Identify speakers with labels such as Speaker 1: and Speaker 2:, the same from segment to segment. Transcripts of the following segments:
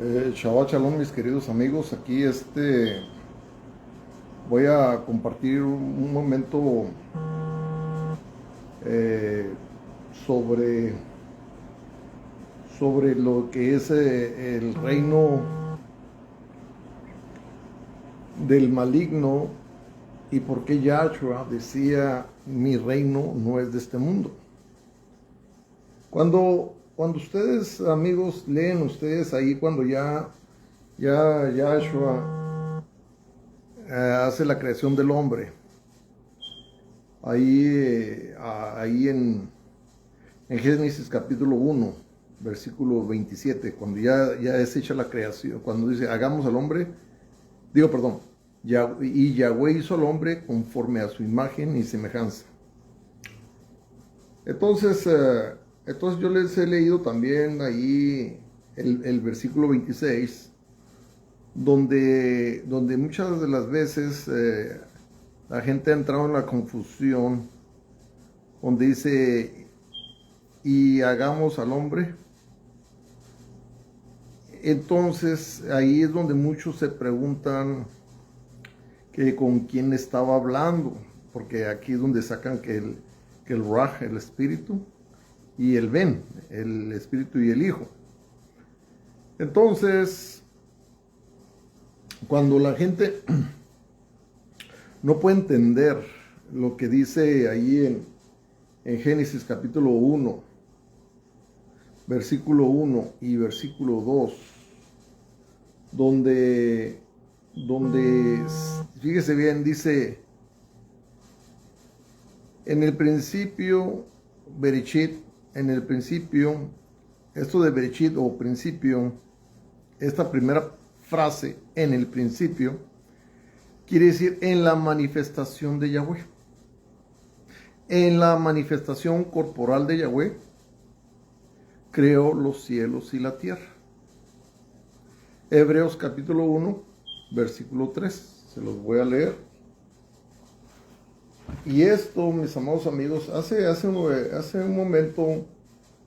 Speaker 1: Shabbat Shalom, mis queridos amigos. Aquí voy a compartir un momento eh, sobre, sobre lo que es el reino del maligno y por qué Yahshua decía: mi reino no es de este mundo. Cuando ustedes, amigos, leen ustedes ahí, cuando ya Yahshua hace la creación del hombre, ahí, ahí en Génesis capítulo 1, versículo 27, cuando ya es hecha la creación, cuando dice: hagamos al hombre, perdón, y Yahweh hizo al hombre conforme a su imagen y semejanza. Entonces, entonces yo les he leído también ahí el versículo 26, donde muchas de las veces la gente ha entrado en la confusión, donde dice: y hagamos al hombre. Entonces ahí es donde muchos se preguntan que con quién estaba hablando, porque aquí es donde sacan que el Raj, el espíritu, y el Ben, el espíritu y el hijo. Entonces, cuando la gente no puede entender lo que dice ahí en Génesis capítulo 1, versículo 1 y versículo 2, donde fíjese bien, dice: en el principio, Bereshit, en el principio, esto de Bereshit o principio, esta primera frase, en el principio, quiere decir en la manifestación de Yahweh. En la manifestación corporal de Yahweh, creó los cielos y la tierra. Hebreos capítulo 1, versículo 3, se los voy a leer. Y esto, mis amados amigos, hace un momento,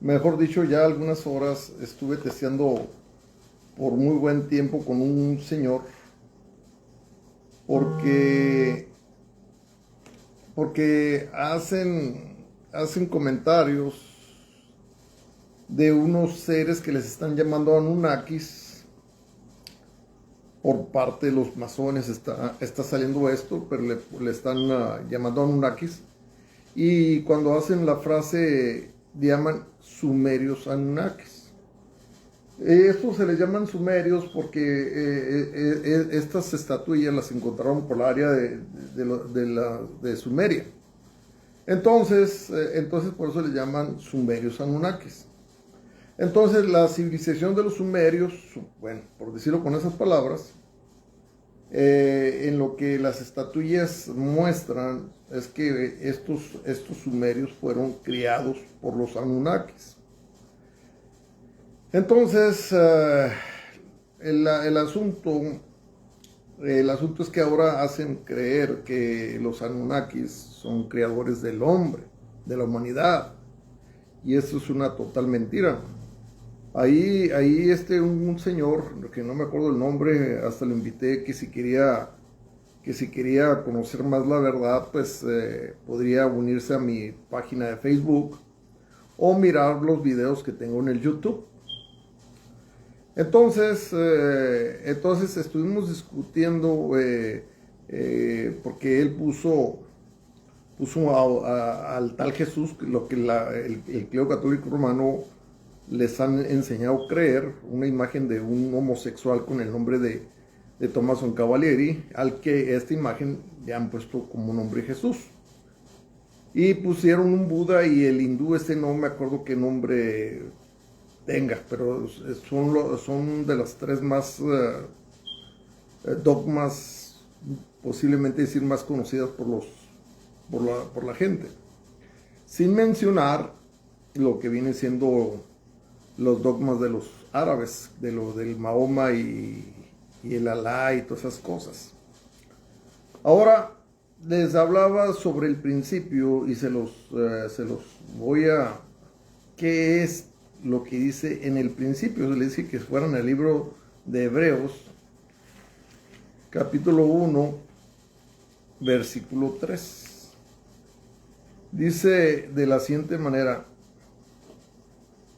Speaker 1: mejor dicho, ya algunas horas, estuve testeando por muy buen tiempo con un señor, porque hacen comentarios de unos seres que les están llamando Anunnakis. Por parte de los masones está saliendo esto, pero le están llamando Anunnakis. Y cuando hacen la frase, llaman sumerios Anunnakis. Estos se les llaman sumerios porque estas estatuillas las encontraron por el área de Sumeria. Entonces por eso les llaman sumerios Anunnakis. Entonces la civilización de los sumerios, bueno, por decirlo con esas palabras, en lo que las estatuillas muestran es que estos sumerios fueron criados por los Anunnakis. Entonces, el asunto es que ahora hacen creer que los Anunnakis son creadores del hombre, de la humanidad, y eso es una total mentira. Ahí un señor, que no me acuerdo el nombre, hasta lo invité que si quería conocer más la verdad, pues podría unirse a mi página de Facebook o mirar los videos que tengo en el YouTube. Entonces estuvimos discutiendo porque él puso al tal Jesús, lo que el clero católico romano les han enseñado a creer, una imagen de un homosexual con el nombre de Tommaso Cavalieri, al que esta imagen le han puesto como nombre Jesús. Y pusieron un Buda y el hindú, no me acuerdo qué nombre tenga, pero son de las tres más dogmas, posiblemente decir más conocidas por la gente. Sin mencionar lo que viene siendo los dogmas de los árabes, del Mahoma y el Alá y todas esas cosas. Ahora les hablaba sobre el principio y se los voy a... ¿Qué es lo que dice en el principio. Le dice que fueran al libro de Hebreos, capítulo 1, versículo 3. Dice de la siguiente manera: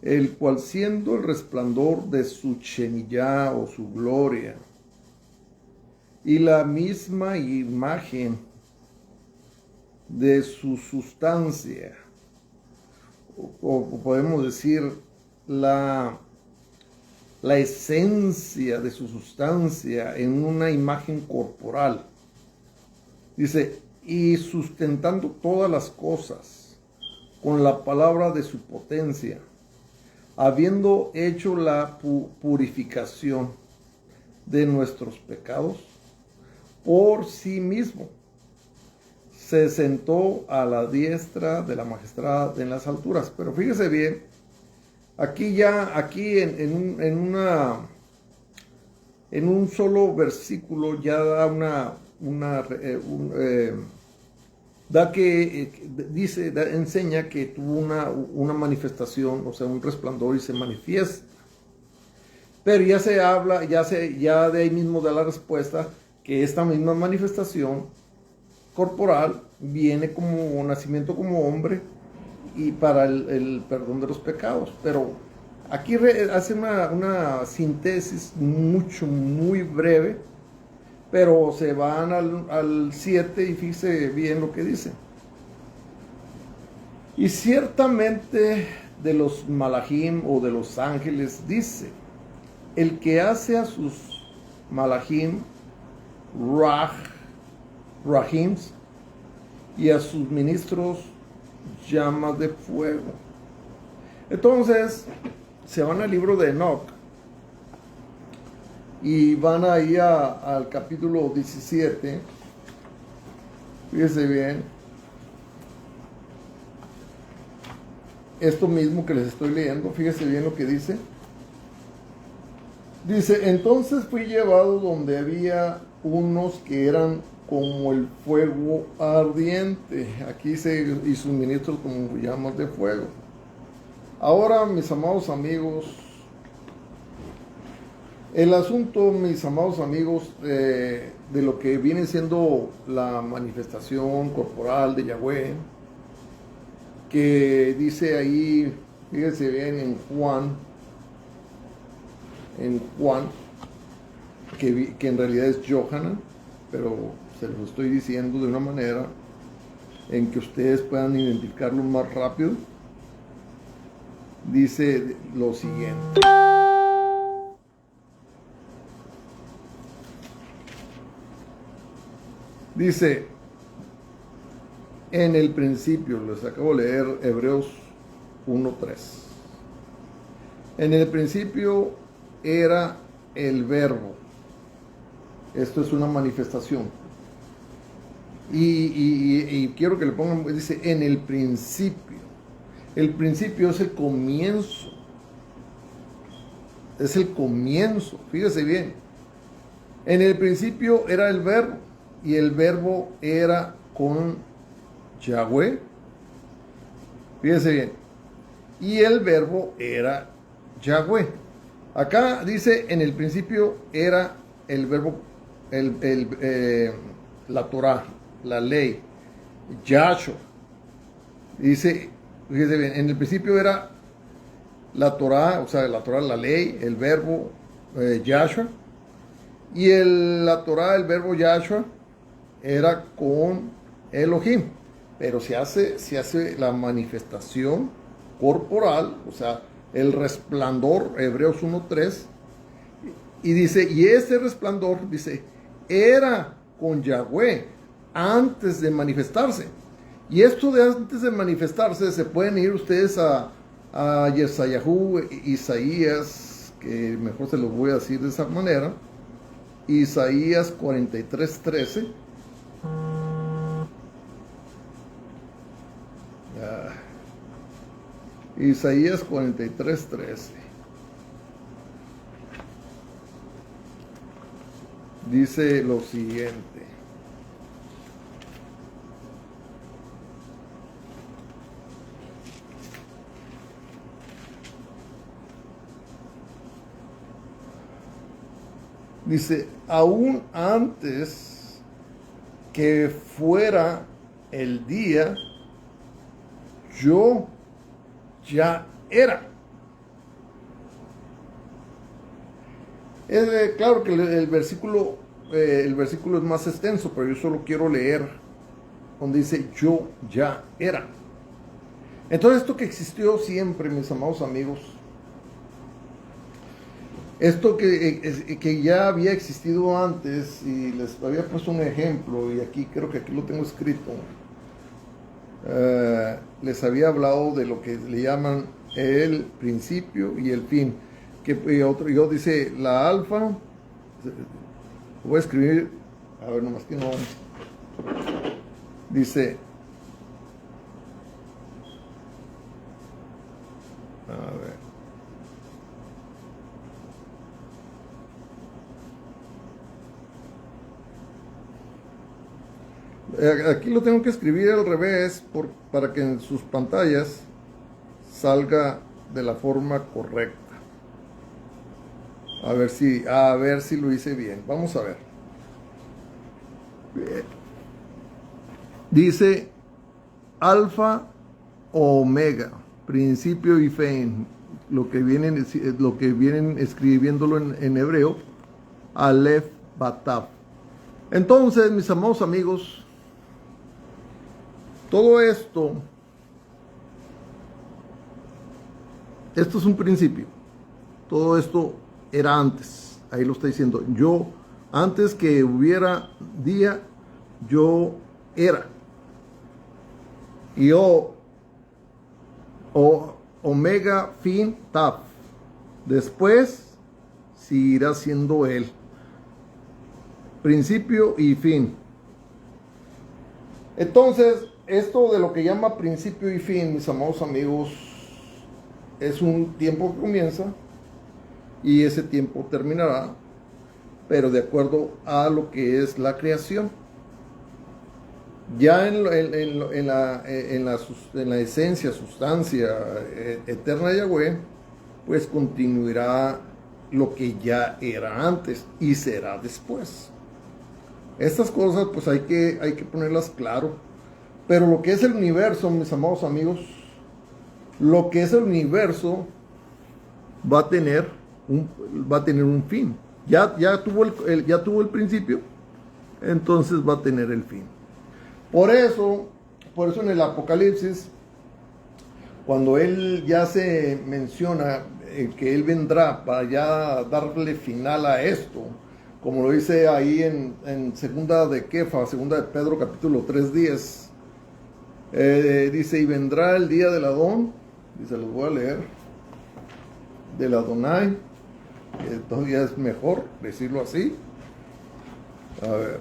Speaker 1: el cual siendo el resplandor de su Shekinah o su gloria, y la misma imagen de su sustancia, o podemos decir la esencia de su sustancia en una imagen corporal. Dice, y sustentando todas las cosas con la palabra de su potencia, habiendo hecho la purificación de nuestros pecados por sí mismo, se sentó a la diestra de la majestad en las alturas. Pero fíjese bien, aquí en un solo versículo ya da enseña que tuvo una manifestación, o sea, un resplandor, y se manifiesta. Pero ya se habla, ya de ahí mismo da la respuesta, que esta misma manifestación corporal viene como nacimiento como hombre y para el perdón de los pecados. Pero aquí hace una síntesis muy breve, pero se van al 7 y fíjese bien lo que dice. Y ciertamente de los malachim o de los ángeles dice, el que hace a sus malachim rahims y a sus ministros llamas de fuego. Entonces se van al libro de Enoch y van ahí al capítulo 17. Fíjense bien, esto mismo que les estoy leyendo, fíjense bien lo que dice. Dice, entonces fui llevado donde había unos que eran como el fuego ardiente. Aquí dice, y sus ministros como llamas de fuego. Ahora, mis amados amigos, el asunto, mis amados amigos, de lo que viene siendo la manifestación corporal de Yahweh, que dice ahí, fíjense bien, en Juan, que en realidad es Yohanan, pero se los estoy diciendo de una manera en que ustedes puedan identificarlo más rápido. Dice lo siguiente. Dice, en el principio, les acabo de leer Hebreos 1:3. En el principio era el verbo. Esto es una manifestación. Y quiero que le pongan, dice, en el principio. El principio es el comienzo. Es el comienzo. Fíjese bien. En el principio era el verbo. Y el verbo era con Yahweh. Fíjese bien. Y el verbo era Yahweh. Acá dice, en el principio era el verbo, la Torah, la ley, Yahshua. Dice, fíjese bien, en el principio era la Torah, o sea, la Torah, la ley, el verbo Yahshua. Y la Torah, el verbo Yahshua, era con Elohim. Pero se hace la manifestación corporal, o sea, el resplandor, Hebreos 1:3, y dice, y ese resplandor, dice, era con Yahweh antes de manifestarse. Y esto de antes de manifestarse, se pueden ir ustedes a Yesayahu, Isaías, que mejor se los voy a decir de esa manera, Isaías 43:13. Isaías 43:13 dice lo siguiente. Dice, aún antes que fuera el día, yo ya era. Claro que el versículo es más extenso, pero yo solo quiero leer donde dice yo ya era. Entonces esto que existió siempre, mis amados amigos, esto que ya había existido antes, y les había puesto un ejemplo, y aquí creo que aquí lo tengo escrito, les había hablado de lo que le llaman el principio y el fin. Yo dice la alfa, voy a escribir, a ver, nomás que no, dice, a ver, aquí lo tengo que escribir al revés para que en sus pantallas salga de la forma correcta. A ver si lo hice bien. Vamos a ver. Dice alfa o omega, principio y fin, lo que vienen escribiéndolo en hebreo, Aleph Batav. Entonces, mis amados amigos, todo esto es un principio. Todo esto era antes. Ahí lo está diciendo. Yo, antes que hubiera día, yo era. Y omega, fin, taf. Después seguirá siendo él. Principio y fin. Entonces, esto de lo que llama principio y fin, mis amados amigos, es un tiempo que comienza y ese tiempo terminará, pero de acuerdo a lo que es la creación. Ya en la esencia, sustancia eterna de Yahweh, pues continuará lo que ya era antes y será después. Estas cosas pues hay que ponerlas claro. Pero lo que es el universo, mis amados amigos, lo que es el universo va a tener un fin. Ya tuvo el principio, entonces va a tener el fin. Por eso en el Apocalipsis, cuando él ya se menciona que él vendrá para ya darle final a esto, como lo dice ahí en segunda de Pedro capítulo 3:10, dice, y vendrá el día del Adón, dice, los voy a leer, del Adonai, que todavía es mejor decirlo así. A ver.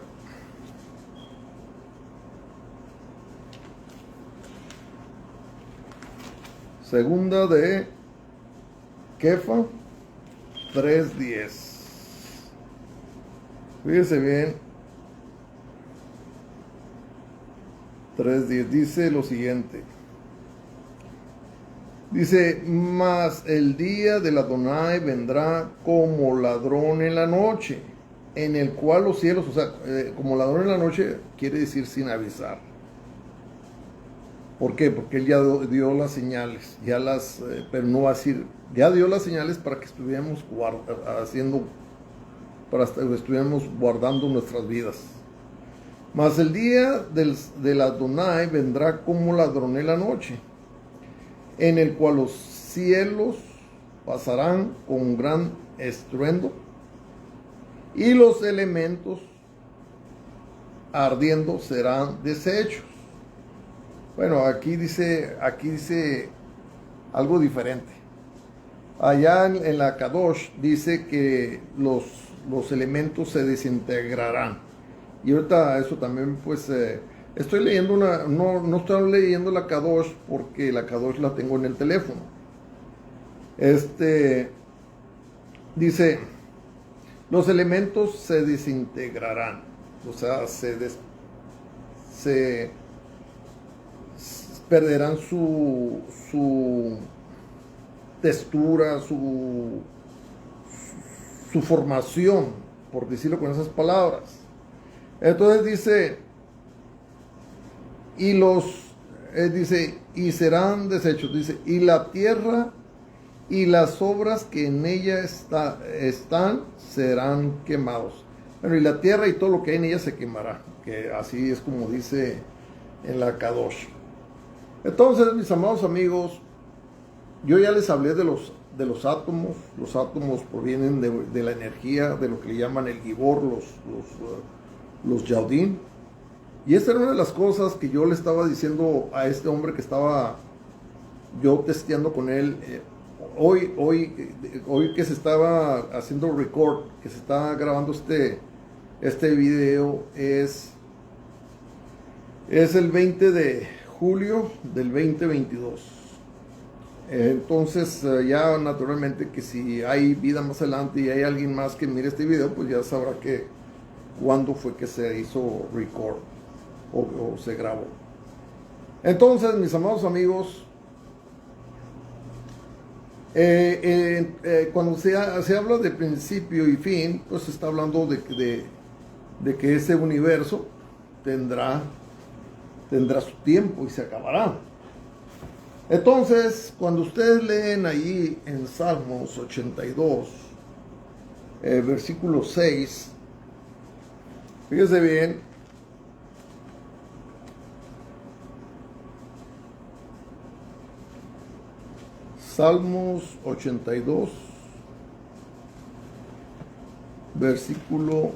Speaker 1: Segunda de Kefa 3:10. Fíjese bien. 3:10 dice lo siguiente. Dice, mas el día del Adonai vendrá como ladrón en la noche, en el cual los cielos, o sea, como ladrón en la noche quiere decir sin avisar. ¿Por qué? Porque él ya dio las señales, pero no va a decir, ya dio las señales para que estuviéramos guardando nuestras vidas. Mas el día del Adonai vendrá como ladrón en la noche, en el cual los cielos pasarán con gran estruendo y los elementos ardiendo serán deshechos. Bueno, aquí dice algo diferente. Allá en la Kadosh dice que los elementos se desintegrarán. Y ahorita eso también pues estoy leyendo no estoy leyendo la Kadosh porque la Kadosh la tengo en el teléfono. Dice, los elementos se desintegrarán. O sea, se perderán su textura, su formación. por decirlo con esas palabras. Entonces dice, y serán deshechos, dice, y la tierra y las obras que en ella están serán quemados. Bueno, y la tierra y todo lo que hay en ella se quemará, que así es como dice en la Kadosh. Entonces, mis amados amigos, yo ya les hablé de los átomos. Los átomos provienen de la energía, de lo que le llaman el Gibor, los Yaudín. Y esta era una de las cosas que yo le estaba diciendo a este hombre que estaba yo testeando con él. Hoy que se estaba haciendo record, que se está grabando este video, es el 20 de julio del 2022. Entonces ya naturalmente que si hay vida más adelante y hay alguien más que mire este video, pues ya sabrá cuándo fue que se hizo record o se grabó. Entonces, mis amados amigos, cuando se habla de principio y fin, pues se está hablando de que ese universo tendrá su tiempo y se acabará. Entonces, cuando ustedes leen ahí en Salmos 82, versículo 6, fíjense bien, Salmos 82, versículo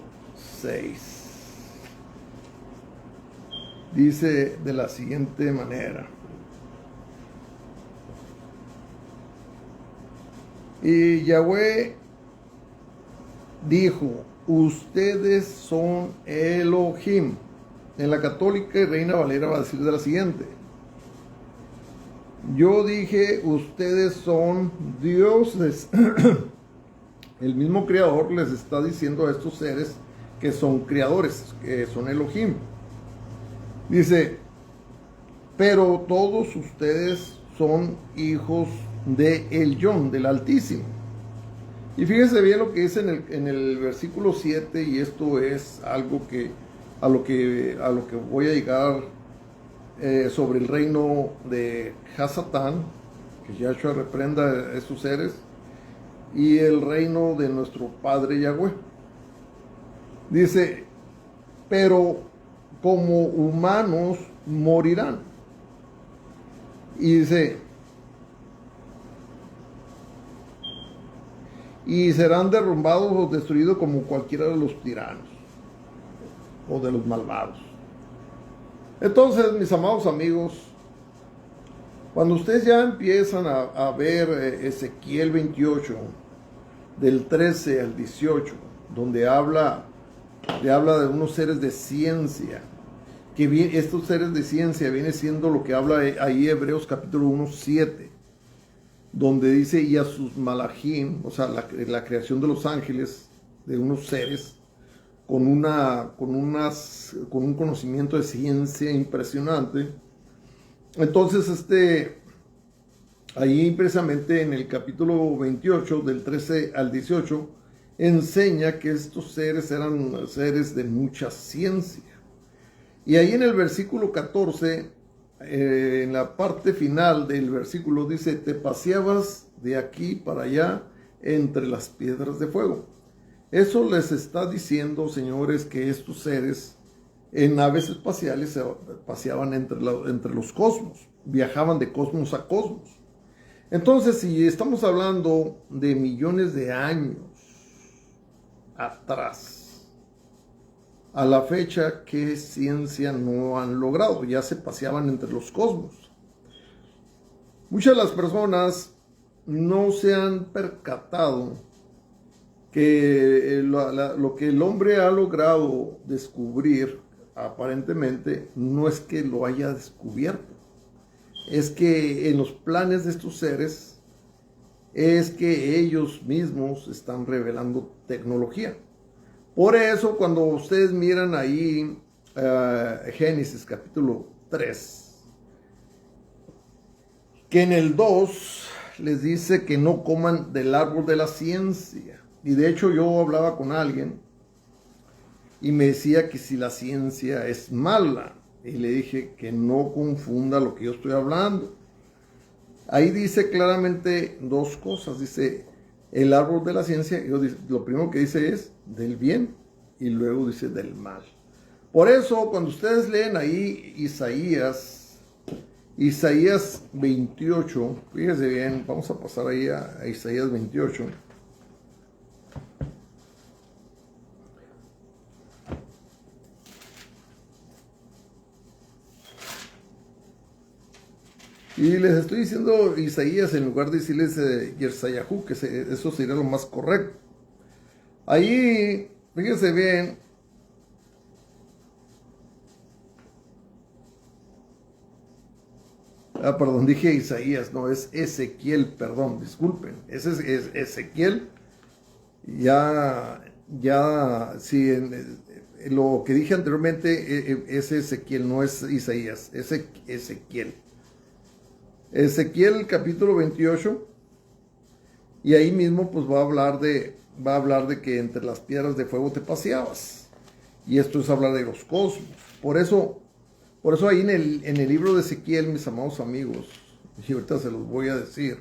Speaker 1: 6. Dice de la siguiente manera. Y Yahweh dijo, ustedes son Elohim. En la Católica y Reina Valera va a decir de la siguiente. Yo dije, ustedes son dioses. El mismo creador les está diciendo a estos seres que son creadores, que son Elohim. Dice, pero todos ustedes son hijos de Elyon, del Altísimo. Y fíjense bien lo que dice en el versículo 7, y esto es algo a lo que voy a llegar sobre el reino de Hasatán, que Yahshua reprenda a esos seres, y el reino de nuestro Padre Yahweh. Dice, pero como humanos morirán. Y dice, y serán derrumbados o destruidos como cualquiera de los tiranos o de los malvados. Entonces, mis amados amigos, cuando ustedes ya empiezan a ver Ezequiel 28, del 13 al 18, donde le habla de unos seres de ciencia, estos seres de ciencia viene siendo lo que habla ahí Hebreos capítulo 1, 7, donde dice, y a sus malachim, o sea, la creación de los ángeles, de unos seres, con un conocimiento de ciencia impresionante. Entonces, ahí precisamente en el capítulo 28, del 13 al 18, enseña que estos seres eran seres de mucha ciencia. Y ahí en el versículo 14, en la parte final del versículo, dice, te paseabas de aquí para allá entre las piedras de fuego. Eso les está diciendo, señores, que estos seres en naves espaciales se paseaban entre los cosmos, viajaban de cosmos a cosmos. Entonces, si estamos hablando de millones de años atrás, a la fecha, ¿qué ciencia no han logrado? Ya se paseaban entre los cosmos. Muchas de las personas no se han percatado que lo que el hombre ha logrado descubrir, aparentemente, no es que lo haya descubierto. Es que en los planes de estos seres, es que ellos mismos están revelando tecnología. Por eso, cuando ustedes miran ahí Génesis capítulo 3, que en el 2 les dice que no coman del árbol de la ciencia. Y de hecho yo hablaba con alguien y me decía que si la ciencia es mala. Y le dije que no confunda lo que yo estoy hablando. Ahí dice claramente dos cosas. Dice el árbol de la ciencia. Lo primero que dice es del bien y luego dice del mal. Por eso cuando ustedes leen ahí Isaías 28, fíjense bien, vamos a pasar ahí a Isaías 28. Y les estoy diciendo Isaías en lugar de decirles Yersayahu, que eso sería lo más correcto. Ahí, fíjense bien. Perdón, dije Isaías, no, es Ezequiel, perdón, disculpen. Ese es Ezequiel. Sí, lo que dije anteriormente es Ezequiel, no es Isaías, es Ezequiel. Ezequiel capítulo 28, y ahí mismo pues va a hablar de que entre las piedras de fuego te paseabas, y esto es hablar de los cosmos. Por eso ahí en el libro de Ezequiel, mis amados amigos, y ahorita se los voy a decir,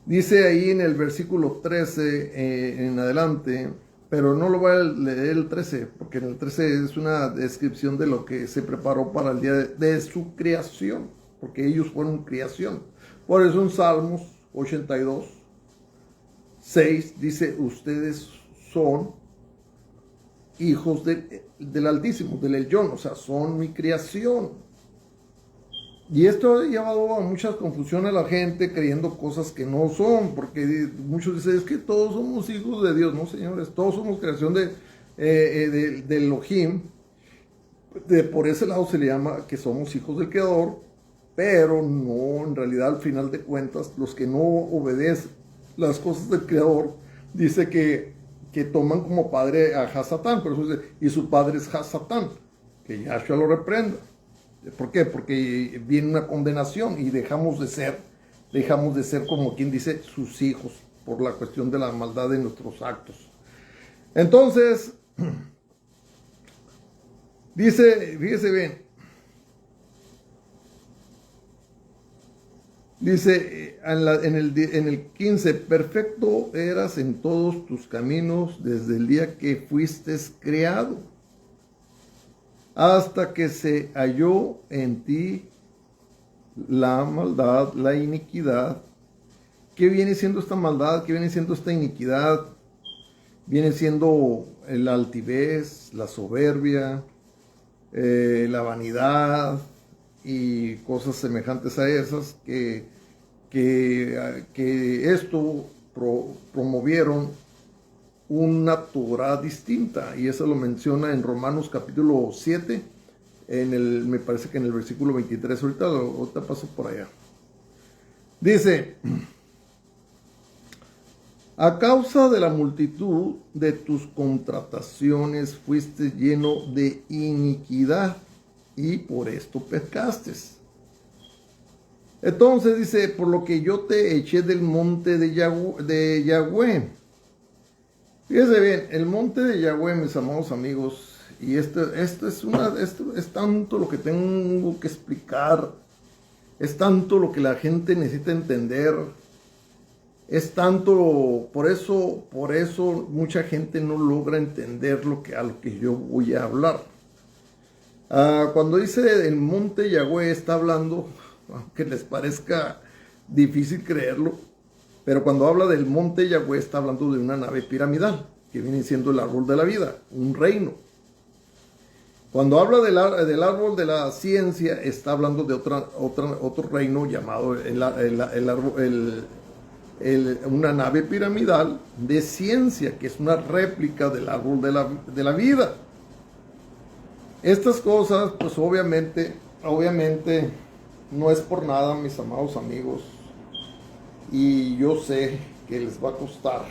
Speaker 1: dice ahí en el versículo 13 en adelante, pero no lo voy a leer el 13, porque en el 13 es una descripción de lo que se preparó para el día de su creación, porque ellos fueron creación. Por eso en Salmos 82, 6 dice, ustedes son hijos del Altísimo, del Elyon, o sea, son mi creación. Y esto ha llevado a mucha confusión a la gente creyendo cosas que no son, porque muchos dicen, es que todos somos hijos de Dios. No, señores, todos somos creación de Elohim. Por ese lado se le llama que somos hijos del Creador, pero no, en realidad al final de cuentas, los que no obedecen las cosas del Creador, dice que toman como padre a Hasatán, pero eso dice, y su padre es Hasatán, que Yahshua lo reprenda. ¿Por qué? Porque viene una condenación y dejamos de ser como quien dice sus hijos por la cuestión de la maldad de nuestros actos. Entonces, dice, fíjese bien, dice en el 15, perfecto eras en todos tus caminos desde el día que fuiste creado, hasta que se halló en ti la maldad, la iniquidad. ¿Qué viene siendo esta maldad? ¿Qué viene siendo esta iniquidad? Viene siendo la altivez, la soberbia, la vanidad y cosas semejantes a esas que esto promovieron una Torah distinta, y eso lo menciona en Romanos capítulo 7, me parece que en el versículo 23, ahorita paso por allá. Dice, a causa de la multitud de tus contrataciones fuiste lleno de iniquidad, y por esto pecaste. Entonces dice, por lo que yo te eché del monte de Yahweh. Fíjense bien, el monte de Yahweh, mis amados amigos, y esto es tanto lo que tengo que explicar, es tanto lo que la gente necesita entender, es tanto, por eso mucha gente no logra entender a lo que yo voy a hablar. Cuando dice el monte Yahweh, está hablando, aunque les parezca difícil creerlo, pero cuando habla del monte Yahweh está hablando de una nave piramidal, que viene siendo el árbol de la vida, un reino. Cuando habla del árbol de la ciencia, está hablando de otro reino llamado una nave piramidal de ciencia, que es una réplica del árbol de la vida. Estas cosas, pues obviamente, no es por nada, mis amados amigos. Y yo sé que les va a costar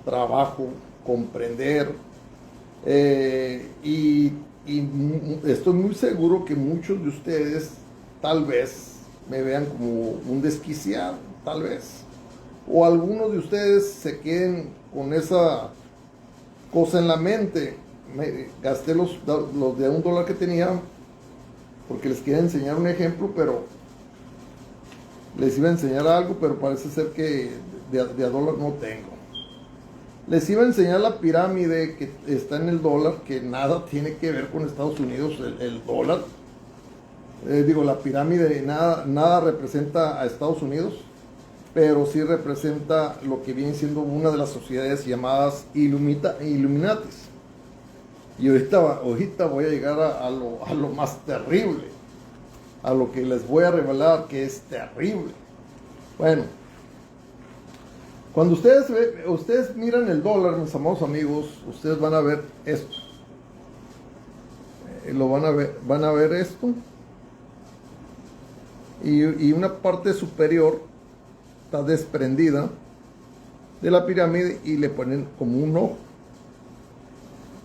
Speaker 1: trabajo comprender. Y estoy muy seguro que muchos de ustedes tal vez me vean como un desquiciado, tal vez. O algunos de ustedes se queden con esa cosa en la mente. gasté los de $1 que tenía porque les quería enseñar un ejemplo, pero les iba a enseñar algo, pero parece ser que de a dólar no tengo. Les iba a enseñar la pirámide que está en el dólar, que nada tiene que ver con Estados Unidos, el dólar. La pirámide nada representa a Estados Unidos, pero sí representa lo que viene siendo una de las sociedades llamadas Illuminatis. Y ahorita voy a llegar a lo más terrible, a lo que les voy a revelar que es terrible. Bueno, cuando ustedes miran el dólar, mis amados amigos, ustedes van a ver esto. Van a ver esto. Y una parte superior está desprendida de la pirámide y le ponen como un ojo.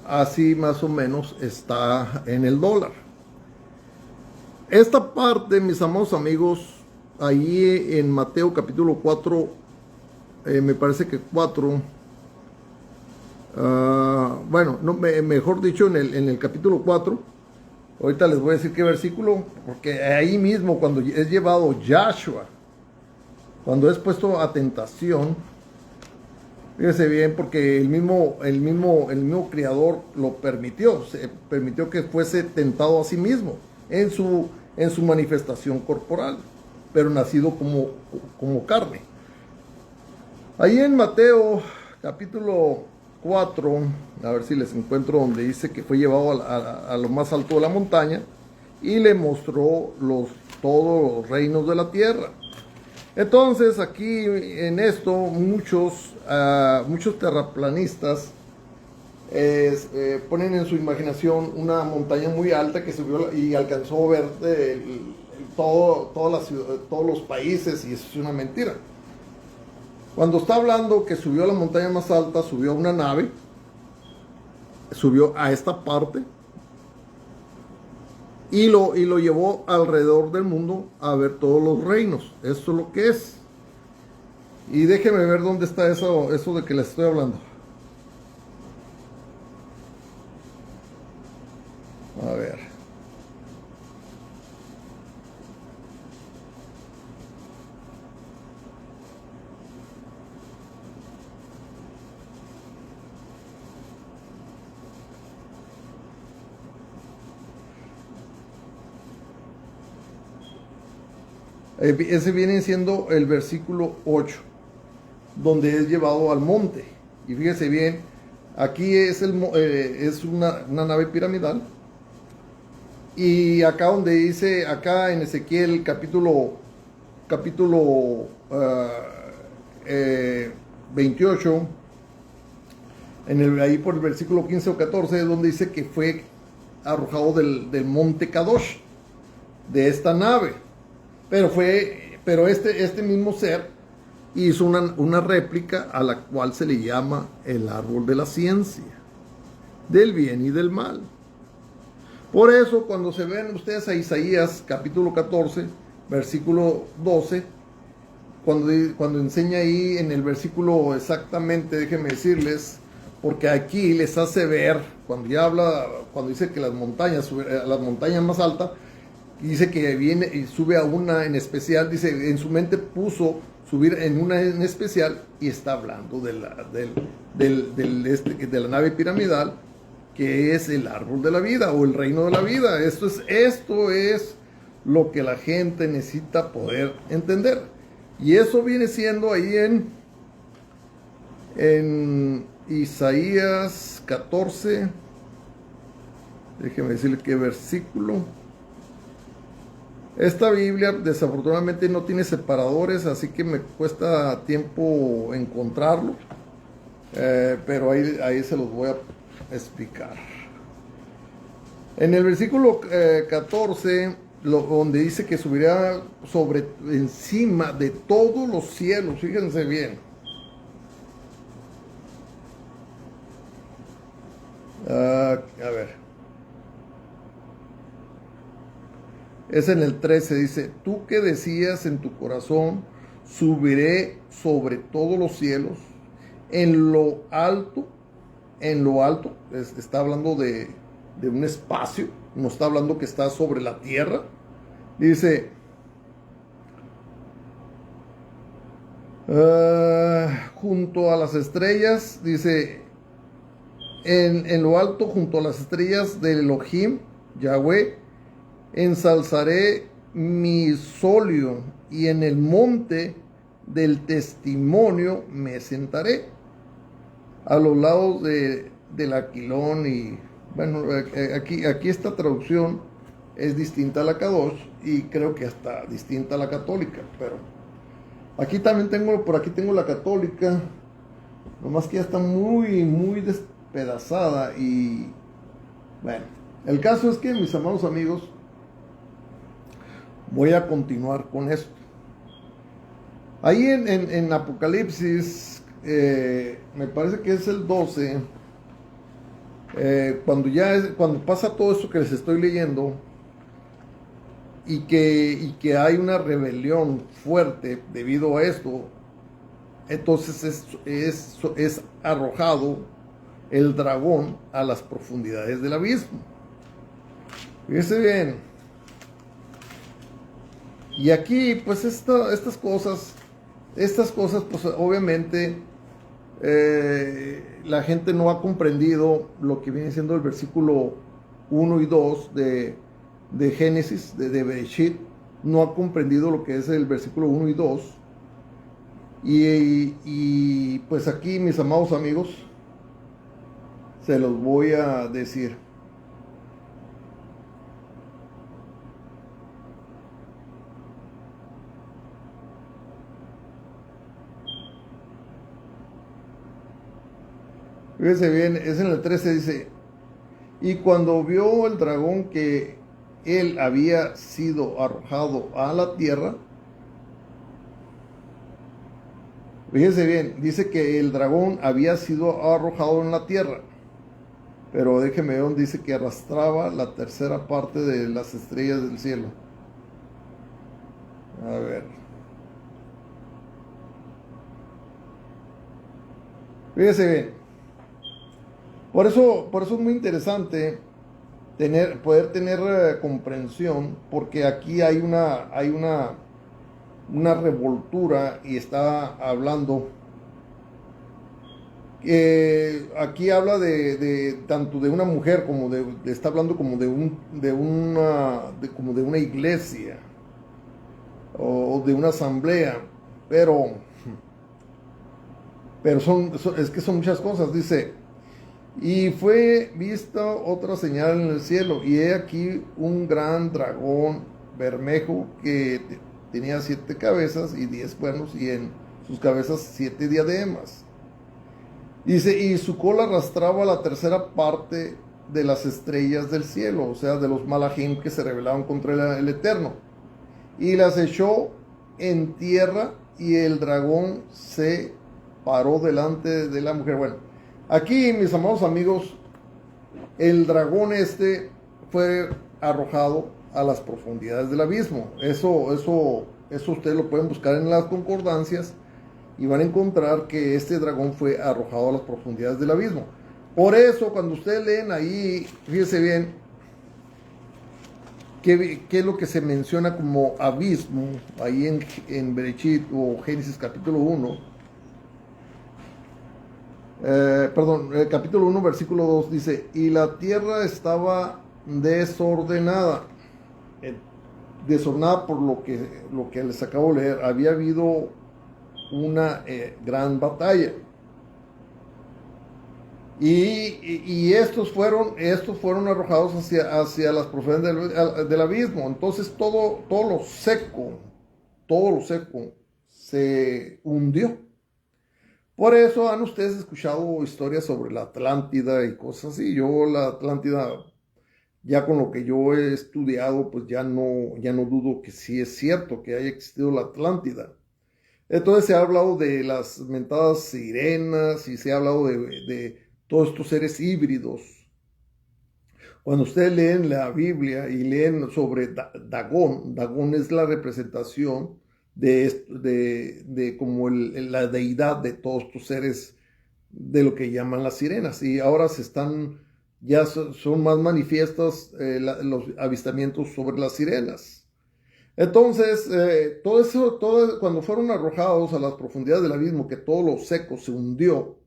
Speaker 1: Así más o menos está en el dólar. Esta parte, mis amados amigos, ahí en Mateo capítulo 4, me parece que 4, mejor dicho, en el capítulo 4, ahorita les voy a decir qué versículo, porque ahí mismo cuando es llevado Yahshua, cuando es puesto a tentación, fíjese bien, porque el mismo Creador lo permitió, permitió que fuese tentado a sí mismo en su manifestación corporal, pero nacido como carne. Ahí en Mateo capítulo 4, a ver si les encuentro donde dice que fue llevado a lo más alto de la montaña y le mostró todos los reinos de la tierra. Entonces aquí en esto muchos terraplanistas ponen en su imaginación una montaña muy alta que subió y alcanzó a ver todos los países, y eso es una mentira. Cuando está hablando que subió a la montaña más alta, subió a una nave, subió a esta parte y lo llevó alrededor del mundo a ver todos los reinos. Eso es lo que es. Y déjenme ver dónde está eso de que les estoy hablando. A ver. Ese viene siendo el versículo 8, donde es llevado al monte. Y fíjese bien, aquí es una nave piramidal. Y acá donde dice, acá en Ezequiel capítulo 28, ahí por el versículo 15 o 14, es donde dice que fue arrojado del monte Kadosh, de esta nave. Pero este mismo ser hizo una réplica a la cual se le llama el árbol de la ciencia, del bien y del mal. Por eso, cuando se ven ustedes a Isaías capítulo 14, versículo 12, cuando enseña ahí en el versículo exactamente, déjenme decirles, porque aquí les hace ver, cuando dice que las montañas más altas, dice que viene y sube a una en especial, dice, en su mente puso subir en una en especial, y está hablando de la nave piramidal, que es el árbol de la vida o el reino de la vida. Esto es lo que la gente necesita poder entender. Y eso viene siendo ahí en Isaías 14, déjeme decirle qué versículo. Esta Biblia desafortunadamente no tiene separadores, así que me cuesta tiempo encontrarlo, pero ahí se los voy a explicar. En el versículo 14, donde dice que subirá encima de todos los cielos, fíjense bien. A ver. Es en el 13, dice, tú que decías en tu corazón, subiré sobre todos los cielos, en lo alto en lo alto, está hablando de un espacio, no está hablando que está sobre la tierra. Dice, junto a las estrellas, dice, en lo alto, junto a las estrellas del Elohim, Yahweh, ensalzaré mi solio, y en el monte del testimonio me sentaré, a los lados del Aquilón. Y bueno, aquí esta traducción es distinta a la Kadosh, y creo que hasta distinta a la católica, pero aquí también por aquí tengo la católica, nomás que ya está muy, muy despedazada. Y bueno, el caso es que, mis amados amigos, voy a continuar con esto. Ahí en Apocalipsis, me parece que es el 12, cuando pasa todo esto que les estoy leyendo, y que hay una rebelión fuerte debido a esto, entonces es arrojado el dragón a las profundidades del abismo. Fíjense bien. Y aquí, pues estas cosas, pues obviamente la gente no ha comprendido lo que viene siendo el versículo 1 y 2 de Génesis, de Bereshit. No ha comprendido lo que es el versículo 1 y 2. Y pues aquí, mis amados amigos, se los voy a decir. Fíjense bien, es en el 13, dice, y cuando vio el dragón que él había sido arrojado a la tierra, fíjense bien, dice que el dragón había sido arrojado en la tierra, pero déjeme ver donde dice que arrastraba la tercera parte de las estrellas del cielo. A ver. Fíjese bien. Por eso es muy interesante poder tener comprensión, porque aquí hay una revoltura, y está hablando. Aquí habla de tanto de una mujer como está hablando como como de una iglesia, o de una asamblea, pero es que son muchas cosas. Dice, y fue vista otra señal en el cielo, y he aquí un gran dragón bermejo que tenía 7 cabezas y 10 cuernos, y en sus cabezas 7 diademas. Dice, y su cola arrastraba la tercera parte de las estrellas del cielo, o sea, de los malajim que se rebelaban contra el Eterno, y las echó en tierra, y el dragón se paró delante de la mujer. Bueno, aquí, mis amados amigos, el dragón fue arrojado a las profundidades del abismo. Eso ustedes lo pueden buscar en las concordancias, y van a encontrar que este dragón fue arrojado a las profundidades del abismo. Por eso, cuando ustedes leen ahí, fíjense bien, qué es lo que se menciona como abismo, ahí en Bereshit o Génesis capítulo 1. Capítulo 1, versículo 2, dice, y la tierra estaba desordenada. Desordenada por lo que les acabo de leer. Había habido una gran batalla, y estos fueron arrojados hacia las profundidades del abismo. Entonces todo lo seco se hundió. Por eso han ustedes escuchado historias sobre la Atlántida y cosas así. Yo la Atlántida, ya con lo que yo he estudiado, pues ya no dudo que sí es cierto que haya existido la Atlántida. Entonces se ha hablado de las mentadas sirenas, y se ha hablado de todos estos seres híbridos. Cuando ustedes leen la Biblia y leen sobre Dagón es la representación de como la deidad de todos estos seres de lo que llaman las sirenas. Y ahora son más manifiestas los avistamientos sobre las sirenas. Entonces, cuando fueron arrojados a las profundidades del abismo, que todo lo seco se hundió,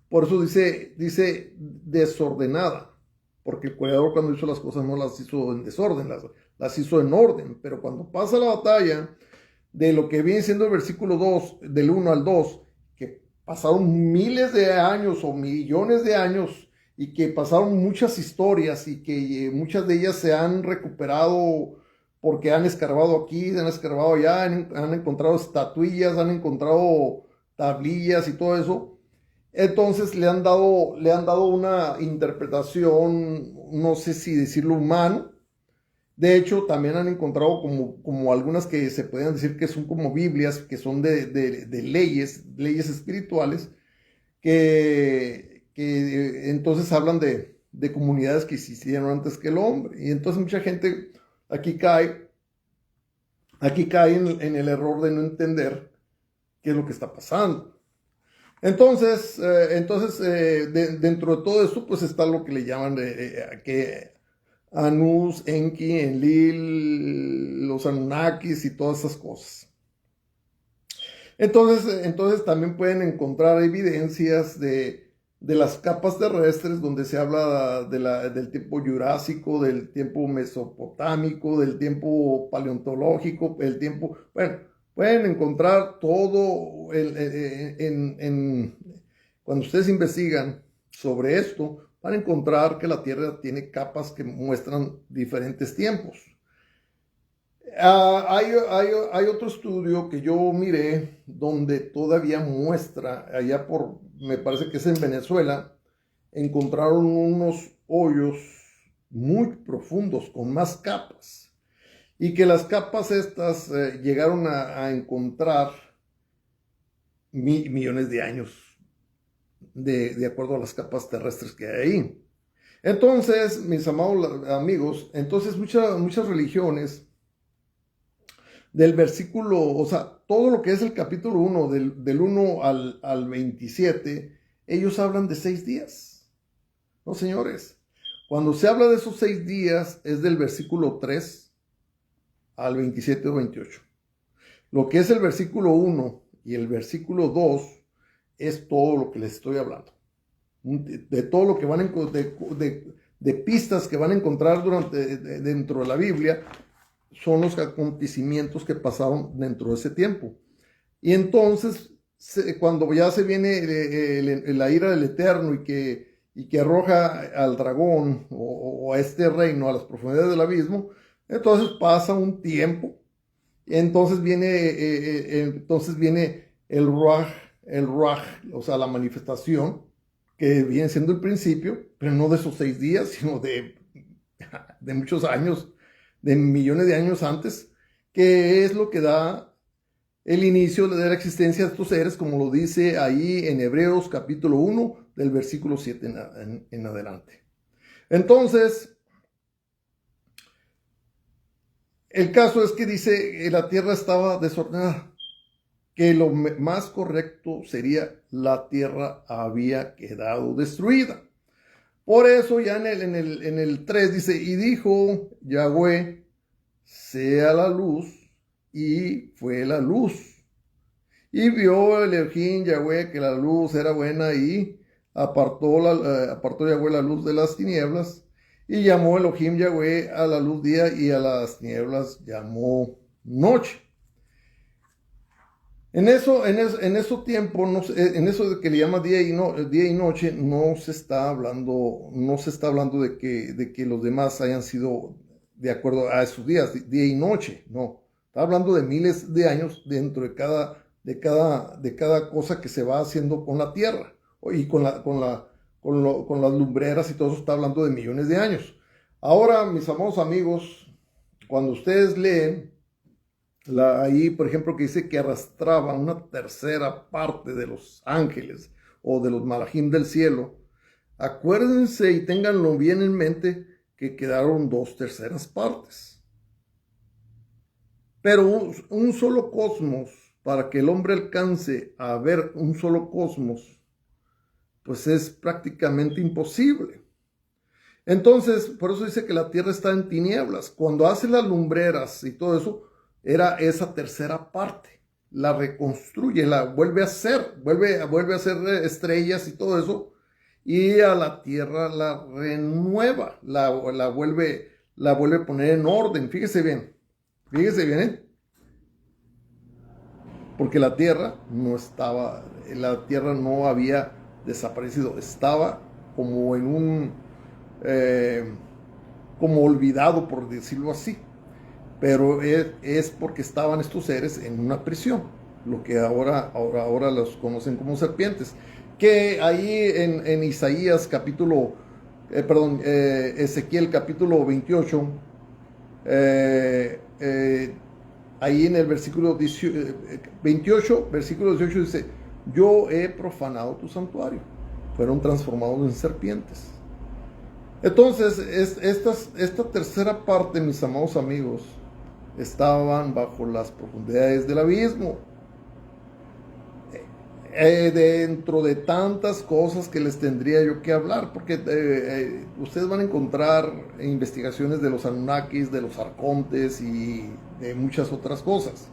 Speaker 1: por eso dice desordenada, porque el Creador cuando hizo las cosas no las hizo en desorden, las hizo en orden, pero cuando pasa la batalla de lo que viene siendo el versículo 2, del 1 al 2, que pasaron miles de años o millones de años y que pasaron muchas historias y que muchas de ellas se han recuperado porque han escarbado aquí, han escarbado allá, han encontrado estatuillas, han encontrado tablillas y todo eso. Entonces le han dado una interpretación, no sé si decirlo humano. De hecho, también han encontrado como algunas que se pueden decir que son como Biblias, que son de leyes espirituales, que entonces hablan de comunidades que existieron antes que el hombre. Y entonces mucha gente aquí cae en el error de no entender qué es lo que está pasando. Entonces, dentro de todo esto, pues está lo que le llaman que Anus, Enki, Enlil, los Anunnakis y todas esas cosas. Entonces también pueden encontrar evidencias de las capas terrestres donde se habla del tiempo jurásico, del tiempo mesopotámico, del tiempo paleontológico, bueno, pueden encontrar todo cuando ustedes investigan sobre esto, van a encontrar que la Tierra tiene capas que muestran diferentes tiempos. Hay otro estudio que yo miré donde todavía muestra, me parece que es en Venezuela, encontraron unos hoyos muy profundos con más capas y que las capas estas llegaron a encontrar millones de años de acuerdo a las capas terrestres que hay ahí. Entonces, mis amados amigos, entonces muchas religiones del versículo, o sea, todo lo que es el capítulo 1, del 1 al 27, ellos hablan de 6 días. No, señores. Cuando se habla de esos 6 días, es del versículo 3 al 27 o 28. Lo que es el versículo 1 y el versículo 2 es todo lo que les estoy hablando. De todo lo que van a de pistas que van a encontrar dentro de la Biblia, son los acontecimientos que pasaron dentro de ese tiempo. Y entonces, cuando ya se viene la ira del Eterno y que arroja al dragón o a este reino a las profundidades del abismo, entonces pasa un tiempo. Entonces viene el Ruach, o sea, la manifestación, que viene siendo el principio, pero no de esos 6 días, sino de muchos años, de millones de años antes, que es lo que da el inicio de la existencia de estos seres, como lo dice ahí en Hebreos capítulo 1, del versículo 7 en adelante. Entonces, el caso es que dice que la tierra estaba desordenada, que lo más correcto sería la tierra había quedado destruida. Por eso ya en el 3 dice, y dijo Yahweh, sea la luz, y fue la luz. Y vio el Elohim Yahweh que la luz era buena y apartó Yahweh la luz de las tinieblas y llamó Elohim Yahweh a la luz día y a las tinieblas llamó noche. En eso tiempo, en eso de que le llama día y noche, no se está hablando de que los demás hayan sido de acuerdo a esos días, día y noche, no. Está hablando de miles de años dentro de cada cosa que se va haciendo con la tierra y con las lumbreras y todo eso, está hablando de millones de años. Ahora, mis amados amigos, cuando ustedes leen ahí, por ejemplo, que dice que arrastraba una tercera parte de los ángeles o de los malajim del cielo, acuérdense y ténganlo bien en mente que quedaron 2/3 partes. Pero un solo cosmos, para que el hombre alcance a ver un solo cosmos, pues es prácticamente imposible. Entonces, por eso dice que la tierra está en tinieblas. Cuando hace las lumbreras y todo eso, era esa tercera parte. La reconstruye, la vuelve a hacer, vuelve a hacer estrellas y todo eso. Y a la tierra la renueva, la vuelve a poner en orden. Fíjese bien, ¿eh? Porque la tierra no había desaparecido, estaba como en un, como olvidado, por decirlo así. Pero es porque estaban estos seres en una prisión, lo que ahora los conocen como serpientes. Que ahí en Isaías Ezequiel capítulo 28, ahí en el versículo 28, versículo 18 dice, yo he profanado tu santuario. Fueron transformados en serpientes. Entonces, esta tercera parte, mis amados amigos, estaban bajo las profundidades del abismo. Dentro de tantas cosas que les tendría yo que hablar, porque ustedes van a encontrar investigaciones de los Anunnakis, de los arcontes y de muchas otras cosas.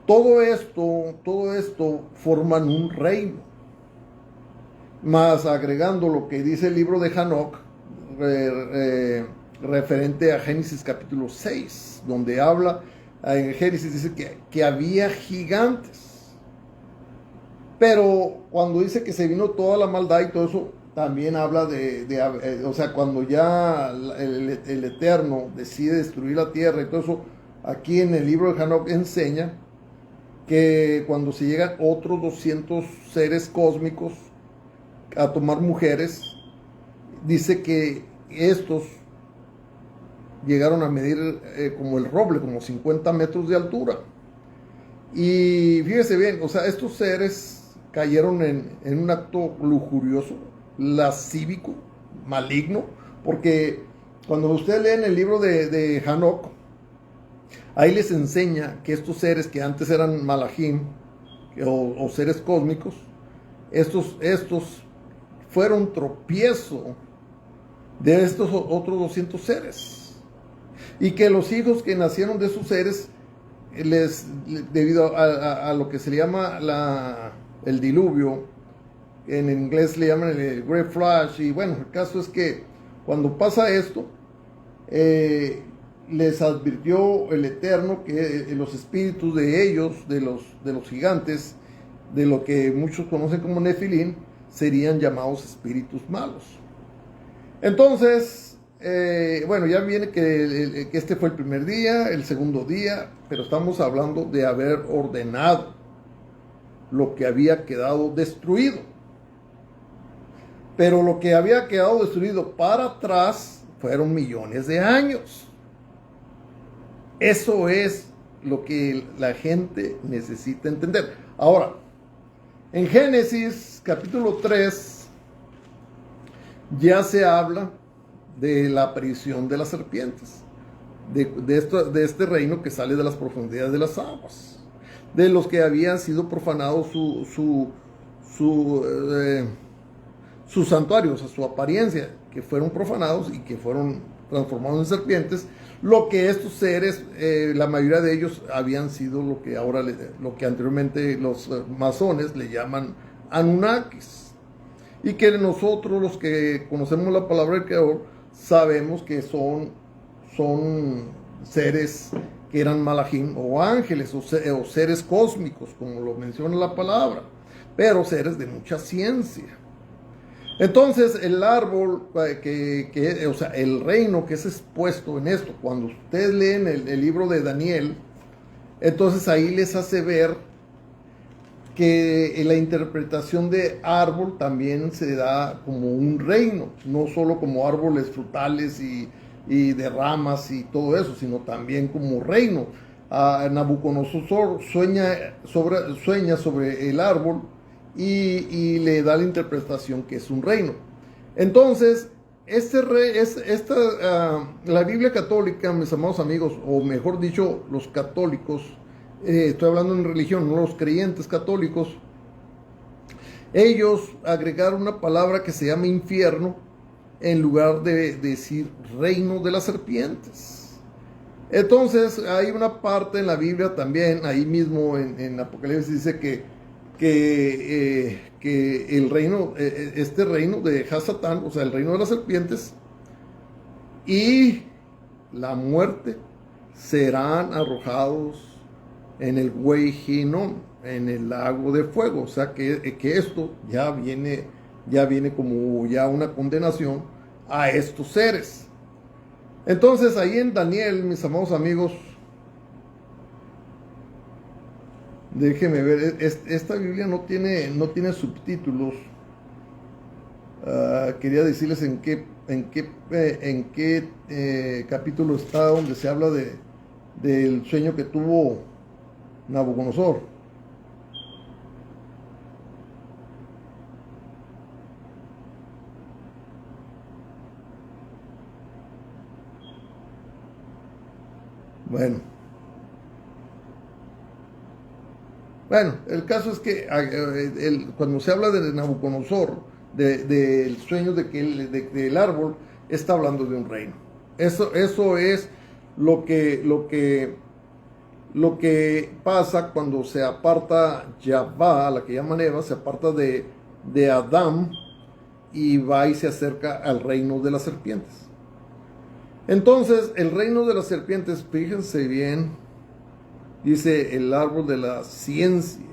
Speaker 1: Todo esto forman un reino. Más agregando lo que dice el libro de Hanoc, referente a Génesis capítulo 6, donde habla, en Génesis dice que había gigantes. Pero cuando dice que se vino toda la maldad y todo eso, también habla o sea, cuando ya el Eterno decide destruir la tierra y todo eso, aquí en el libro de Hanoc enseña que cuando se llegan otros 200 seres cósmicos a tomar mujeres, dice que estos llegaron a medir como el roble, como 50 metros de altura. Y fíjese bien, o sea, estos seres cayeron en un acto lujurioso, lascívico, maligno, porque cuando ustedes leen el libro de Hanoc, ahí les enseña que estos seres que antes eran malajim o seres cósmicos, estos fueron tropiezo de estos otros 200 seres, y que los hijos que nacieron de esos seres, debido a lo que se le llama el diluvio, en inglés le llaman el Great Flash, y bueno, el caso es que cuando pasa esto, les advirtió el Eterno que los espíritus de ellos, de los gigantes, de lo que muchos conocen como Nefilim, serían llamados espíritus malos. Entonces, bueno, ya viene que este fue el primer día, el segundo día, pero estamos hablando de haber ordenado lo que había quedado destruido. Pero lo que había quedado destruido para atrás fueron millones de años. Eso es lo que la gente necesita entender. Ahora, en Génesis capítulo 3 ya se habla de la aparición de las serpientes, de este reino que sale de las profundidades de las aguas, de los que habían sido profanados sus santuarios, a su apariencia, que fueron profanados y que fueron transformados en serpientes. Lo que estos seres, la mayoría de ellos habían sido lo que anteriormente los masones le llaman Anunnakis, y que nosotros, los que conocemos la palabra del Creador, sabemos que son seres que eran malajim o ángeles o seres cósmicos, como lo menciona la palabra, pero seres de mucha ciencia. Entonces, el árbol, o sea, el reino que es expuesto en esto, cuando ustedes leen el libro de Daniel, entonces ahí les hace ver que la interpretación de árbol también se da como un reino, no solo como árboles frutales y de ramas y todo eso, sino también como reino. Nabucodonosor sueña sobre el árbol y le da la interpretación que es un reino. Entonces, la Biblia católica, mis amados amigos, o mejor dicho, los católicos, estoy hablando en religión, no los creyentes católicos, Ellos agregaron una palabra que se llama infierno en lugar de decir reino de las serpientes. Entonces hay una parte en la Biblia también, ahí mismo en Apocalipsis dice que el reino, este reino de Hasatán, o sea, el reino de las serpientes y la muerte serán arrojados en el Güey Hinnom, en el lago de fuego. O sea que esto ya viene como ya una condenación a estos seres. Entonces ahí en Daniel, mis amados amigos, déjenme ver, esta Biblia no tiene subtítulos. Quería decirles en qué capítulo está donde se habla del sueño que tuvo Nabucodonosor. Bueno, el caso es que cuando se habla de Nabucodonosor, del sueño del árbol, está hablando de un reino. Eso es lo que pasa cuando se aparta Yahvá, la que llaman Eva, se aparta de Adán y va y se acerca al reino de las serpientes. Entonces, el reino de las serpientes, fíjense bien, dice el árbol de la ciencia,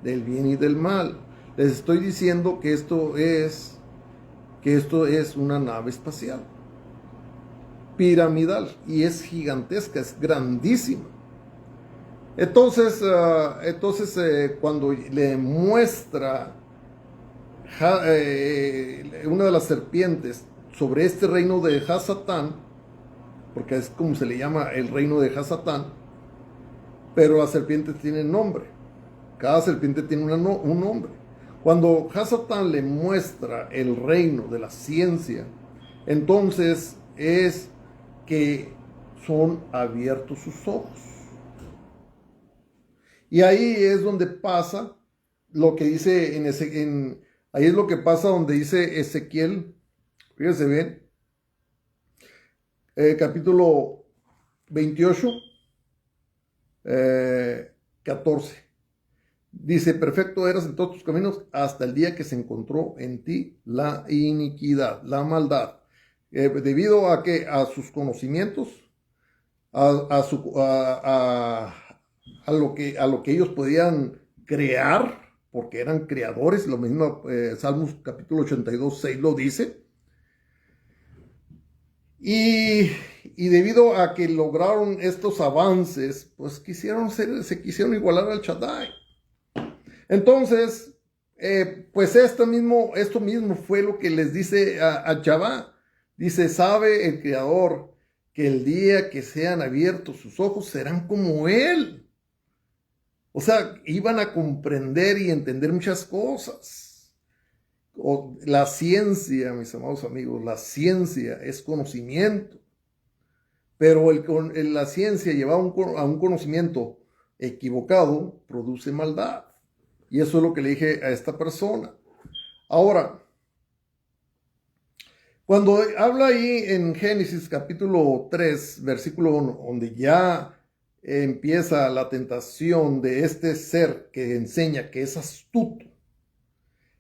Speaker 1: del bien y del mal. Les estoy diciendo que esto es una nave espacial, piramidal, y es gigantesca, es grandísima. Entonces, cuando le muestra una de las serpientes sobre este reino de Hasatán, porque es como se le llama el reino de Hasatán, pero las serpientes tienen nombre. Cada serpiente tiene un nombre. Cuando Hasatán le muestra el reino de la ciencia, entonces es que son abiertos sus ojos. Y ahí es donde pasa lo que dice ahí es lo que pasa donde dice Ezequiel, fíjense bien, capítulo 28, 14. Dice, perfecto eras en todos tus caminos hasta el día que se encontró en ti la iniquidad, la maldad, debido a sus conocimientos, a lo que ellos podían crear, porque eran creadores, lo mismo Salmos capítulo 82, 6 lo dice. Y debido a que lograron estos avances, pues se quisieron igualar al Shaddai. Entonces, pues esto mismo fue lo que les dice a Yahvá. Dice, sabe el Creador que el día que sean abiertos sus ojos serán como Él. O sea, iban a comprender y entender muchas cosas. La ciencia, mis amados amigos, la ciencia es conocimiento. Pero la ciencia llevada a un conocimiento equivocado produce maldad. Y eso es lo que le dije a esta persona. Ahora, cuando habla ahí en Génesis capítulo 3, versículo 1, donde ya empieza la tentación de este ser que enseña que es astuto,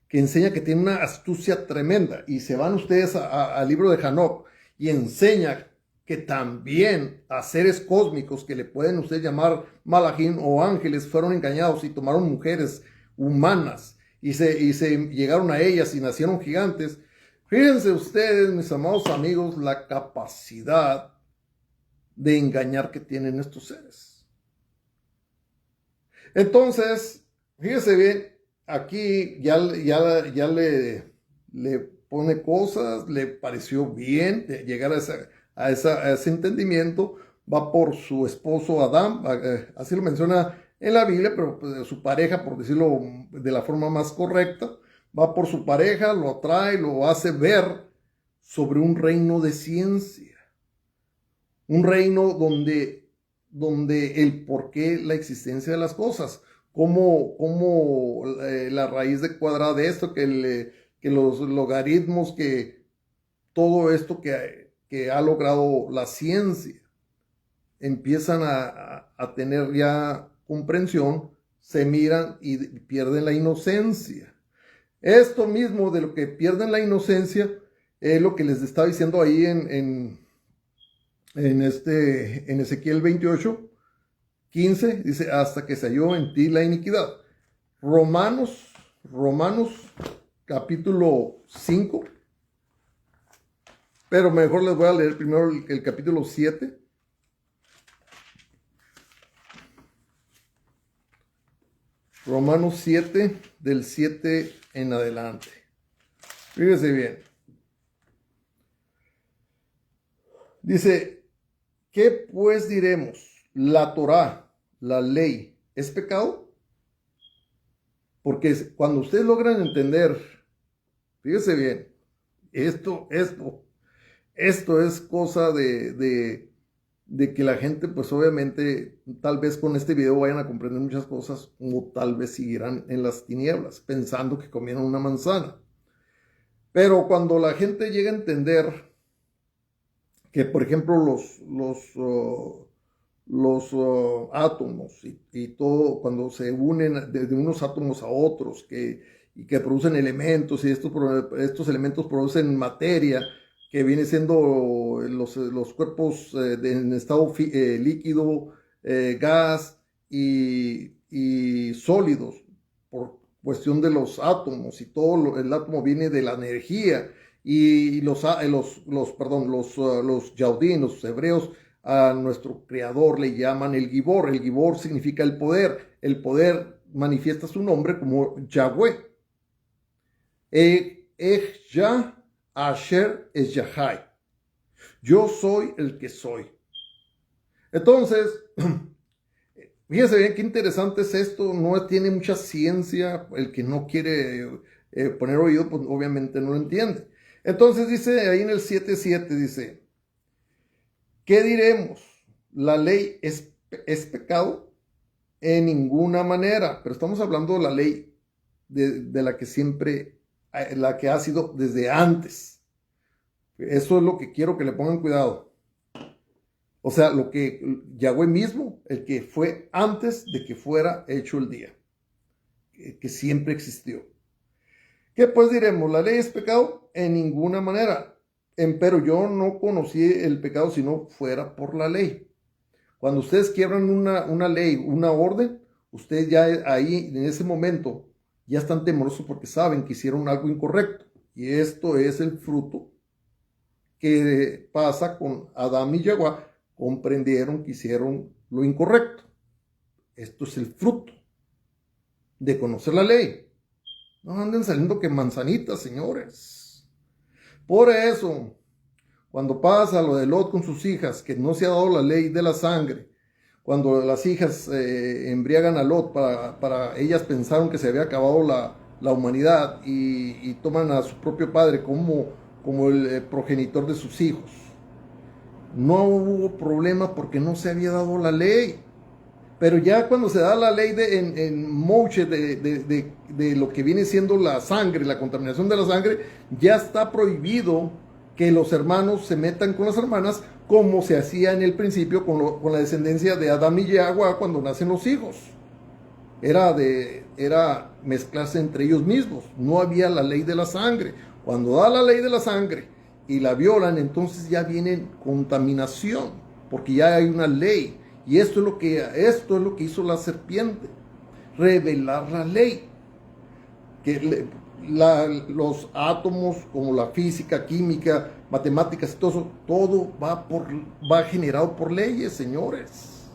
Speaker 1: que enseña que tiene una astucia tremenda, y se van ustedes al libro de Hanoc y enseña que también a seres cósmicos que le pueden ustedes llamar malajim o ángeles fueron engañados y tomaron mujeres humanas y se llegaron a ellas y nacieron gigantes. Fíjense ustedes, mis amados amigos, la capacidad de engañar que tienen estos seres. Entonces, fíjense bien, aquí ya le pone cosas, le pareció bien llegar a ese entendimiento, va por su esposo Adán, así lo menciona en la Biblia, pero pues, su pareja, por decirlo de la forma más correcta, va por su pareja, lo atrae, lo hace ver sobre un reino de ciencia, un reino donde el porqué, la existencia de las cosas, la raíz de cuadrada de esto, que los logaritmos, que todo esto que ha logrado la ciencia, empiezan a tener ya comprensión, se miran y pierden la inocencia. Esto mismo de lo que pierden la inocencia es lo que les estaba diciendo ahí en Ezequiel 28:15, dice, hasta que se halló en ti la iniquidad. Romanos capítulo 5, pero mejor les voy a leer primero el capítulo 7. Romanos 7, del 7 en adelante. Fíjese bien. Dice, ¿qué pues diremos? ¿La Torá, la ley, es pecado? Porque cuando ustedes logran entender, fíjese bien, esto es cosa de que la gente, pues obviamente, tal vez con este video vayan a comprender muchas cosas, o tal vez seguirán en las tinieblas, pensando que comieron una manzana. Pero cuando la gente llega a entender que, por ejemplo, los átomos y todo, cuando se unen de unos átomos a otros, y que producen elementos, y estos elementos producen materia, que viene siendo los cuerpos en estado líquido, gas y sólidos, por cuestión de los átomos, y todo el átomo viene de la energía, y los Yaudín, los hebreos, a nuestro creador le llaman el Gibor. El Gibor significa el poder. El poder manifiesta su nombre como Yahweh. Yah Asher es Yahai. Yo soy el que soy. Entonces, fíjense bien qué interesante es esto. No tiene mucha ciencia. El que no quiere poner oído, pues obviamente no lo entiende. Entonces dice ahí en el 7:7, dice, ¿qué diremos? ¿La ley es pecado? En ninguna manera. Pero estamos hablando de la ley de la que siempre, la que ha sido desde antes. Eso es lo que quiero que le pongan cuidado. O sea, lo que Yahweh mismo, el que fue antes de que fuera hecho el día, que siempre existió. ¿Qué pues diremos? ¿La ley es pecado? En ninguna manera. Pero yo no conocí el pecado si no fuera por la ley. Cuando ustedes quiebran una ley, una orden, ustedes ya ahí, en ese momento, ya están temerosos porque saben que hicieron algo incorrecto. Y esto es el fruto que pasa con Adán y Yaguá. Comprendieron que hicieron lo incorrecto. Esto es el fruto de conocer la ley. No anden saliendo que manzanitas, señores. Por eso, cuando pasa lo de Lot con sus hijas, que no se ha dado la ley de la sangre, cuando las hijas embriagan a Lot para ellas pensaron que se había acabado la humanidad, y toman a su propio padre como el progenitor de sus hijos. No hubo problema porque no se había dado la ley. Pero ya cuando se da la ley en Moshe de lo que viene siendo la sangre, la contaminación de la sangre, ya está prohibido que los hermanos se metan con las hermanas, como se hacía en el principio con la descendencia de Adán y Yaguá cuando nacen los hijos. Era mezclarse entre ellos mismos. No había la ley de la sangre. Cuando da la ley de la sangre y la violan, entonces ya viene contaminación, porque ya hay una ley. Y esto es lo que hizo la serpiente, revelar la ley. Los átomos, como la física, química, matemáticas, todo va generado por leyes, señores.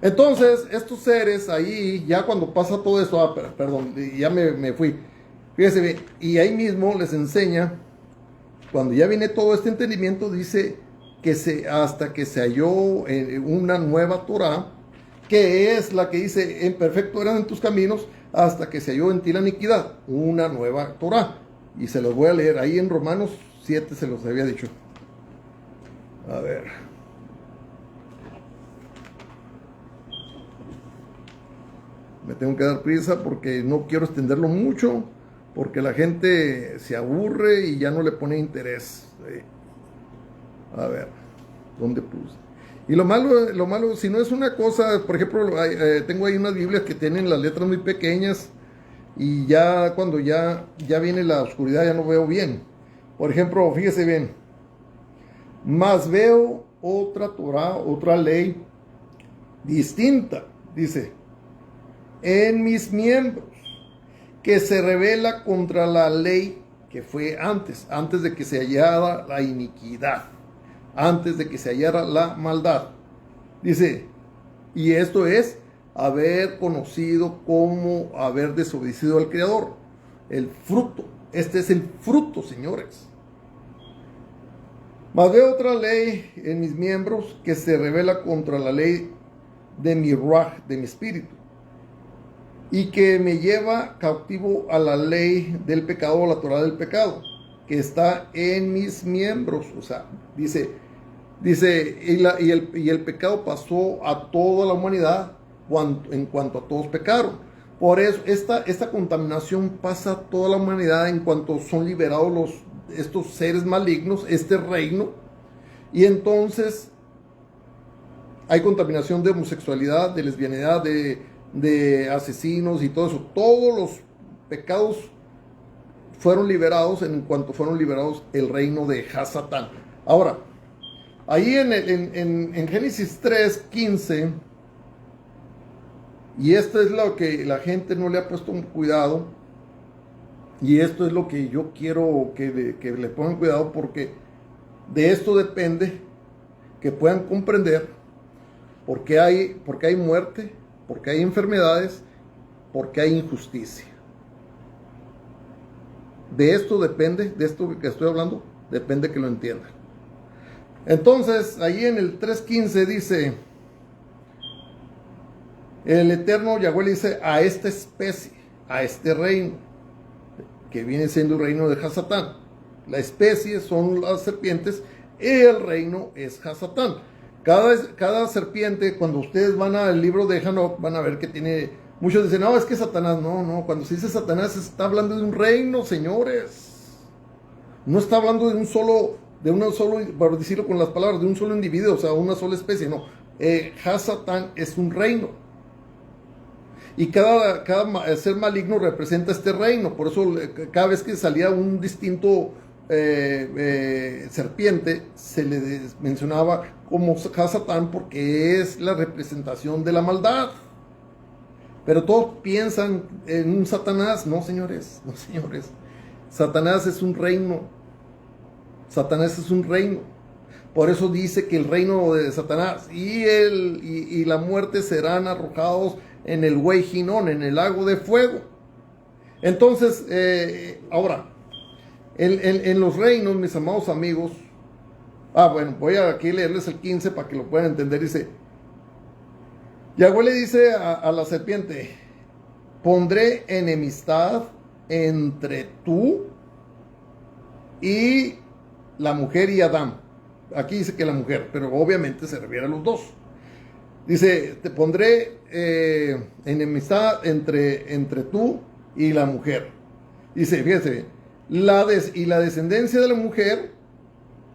Speaker 1: Entonces, estos seres ahí, ya cuando pasa todo esto, perdón, ya me fui. Fíjense bien, y ahí mismo les enseña, cuando ya viene todo este entendimiento, dice que hasta que se halló una nueva Torah, que es la que dice, en perfecto eran tus caminos, hasta que se halló en ti la iniquidad, una nueva Torah. Y se los voy a leer, ahí en Romanos 7 se los había dicho. A ver. me tengo que dar prisa porque no quiero extenderlo mucho, porque la gente se aburre y ya no le pone interés. A ver, ¿dónde puse? Y lo malo, si no es una cosa, por ejemplo, tengo ahí unas Biblias que tienen las letras muy pequeñas y ya cuando ya viene la oscuridad ya no veo bien. Por ejemplo, fíjese bien, más veo otra Torah, otra ley distinta, dice, en mis miembros, que se revela contra la ley que fue antes de que se hallara la iniquidad, antes de que se hallara la maldad. Dice, y esto es haber conocido cómo haber desobedecido al Creador. El fruto, este es el fruto, señores. Mas veo otra ley en mis miembros que se revela contra la ley de mi ruaj, de mi espíritu, y que me lleva cautivo a la ley del pecado, a la Torah del pecado, que está en mis miembros. O sea, dice y el pecado pasó a toda la humanidad en cuanto a todos pecaron. Por eso esta contaminación pasa a toda la humanidad en cuanto son liberados estos seres malignos, este reino, y entonces hay contaminación de homosexualidad, de lesbianidad, de asesinos y todo eso. Todos los pecados fueron liberados en cuanto fueron liberados el reino de Hasatán. Ahora, ahí en Génesis 3:15, y esto es lo que la gente no le ha puesto un cuidado, y esto es lo que yo quiero que le pongan cuidado, porque de esto depende que puedan comprender por qué hay muerte, por qué hay enfermedades, por qué hay injusticia. De esto depende, de esto que estoy hablando, depende que lo entiendan. Entonces, ahí en el 3:15 dice, el Eterno Yahweh le dice a esta especie, a este reino, que viene siendo el reino de Hasatán. La especie son las serpientes y el reino es Hasatán. Cada serpiente, cuando ustedes van al libro de Enoc, van a ver que tiene, muchos dicen, no, es que Satanás, no, cuando se dice Satanás se está hablando de un reino, señores. No está hablando de un solo, para decirlo con las palabras, de un solo individuo, o sea, una sola especie, no. Hasatán es un reino. Y cada ser maligno representa este reino. Por eso cada vez que salía un distinto serpiente, se le mencionaba como Hasatán, porque es la representación de la maldad. Pero todos piensan en un Satanás. No, señores, no, señores. Satanás es un reino. Satanás es un reino. Por eso dice que el reino de Satanás y la muerte serán arrojados en el Güey Ginón, en el lago de fuego. Entonces, ahora, en los reinos, mis amados amigos, bueno, voy a aquí leerles el 15 para que lo puedan entender. Dice, Yahweh le dice a la serpiente, pondré enemistad entre tú y la mujer y Adán. Aquí dice que la mujer, pero obviamente se refiere a los dos. Dice, te pondré enemistad entre tú y la mujer. Dice, fíjense bien, la descendencia de la mujer,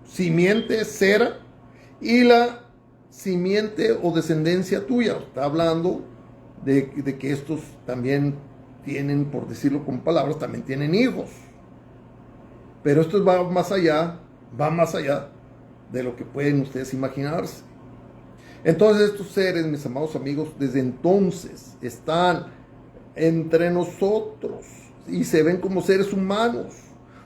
Speaker 1: simiente Sera, y la simiente o descendencia tuya. Está hablando de que estos también tienen, por decirlo con palabras, también tienen hijos. Pero esto va más allá de lo que pueden ustedes imaginarse. Entonces estos seres, mis amados amigos, desde entonces están entre nosotros y se ven como seres humanos,